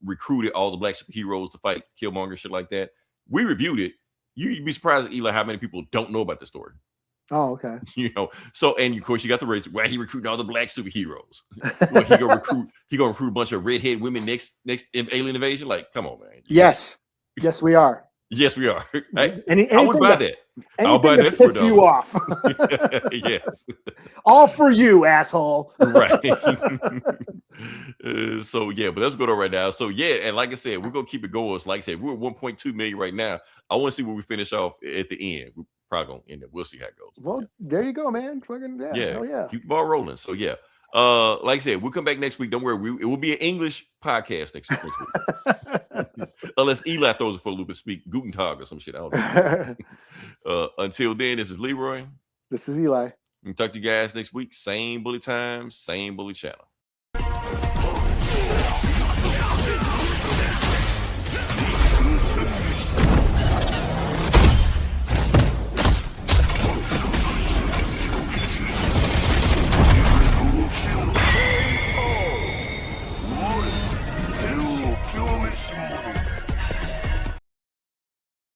recruited all the Black superheroes to fight Killmonger, shit like that. We reviewed it. You'd be surprised, Eli, how many people don't know about the story. Oh, okay. So and of course you got the race where he recruiting all the Black superheroes. Well, he gonna recruit a bunch of redhead women next alien invasion. Like, come on, man. Yes, we are. Yes, we are. I would buy that. I'll buy that for piss you off. Yes. All for you, asshole. Right. So yeah, but let's go to right now. So yeah, and like I said, we're gonna keep it going. So like I said, we're at 1.2 million right now. I want to see where we finish off at the end. We're probably gonna end it. We'll see how it goes. Well, there you go, man. Fucking hell yeah. Keep the ball rolling. So yeah. Like I said, we'll come back next week. Don't worry, it will be an English podcast next week. Unless Eli throws it for a loop and speak Guten Tag or some shit. I don't know. Until then, this is Leroy. This is Eli. We'll talk to you guys next week. Same bully time, same bully channel.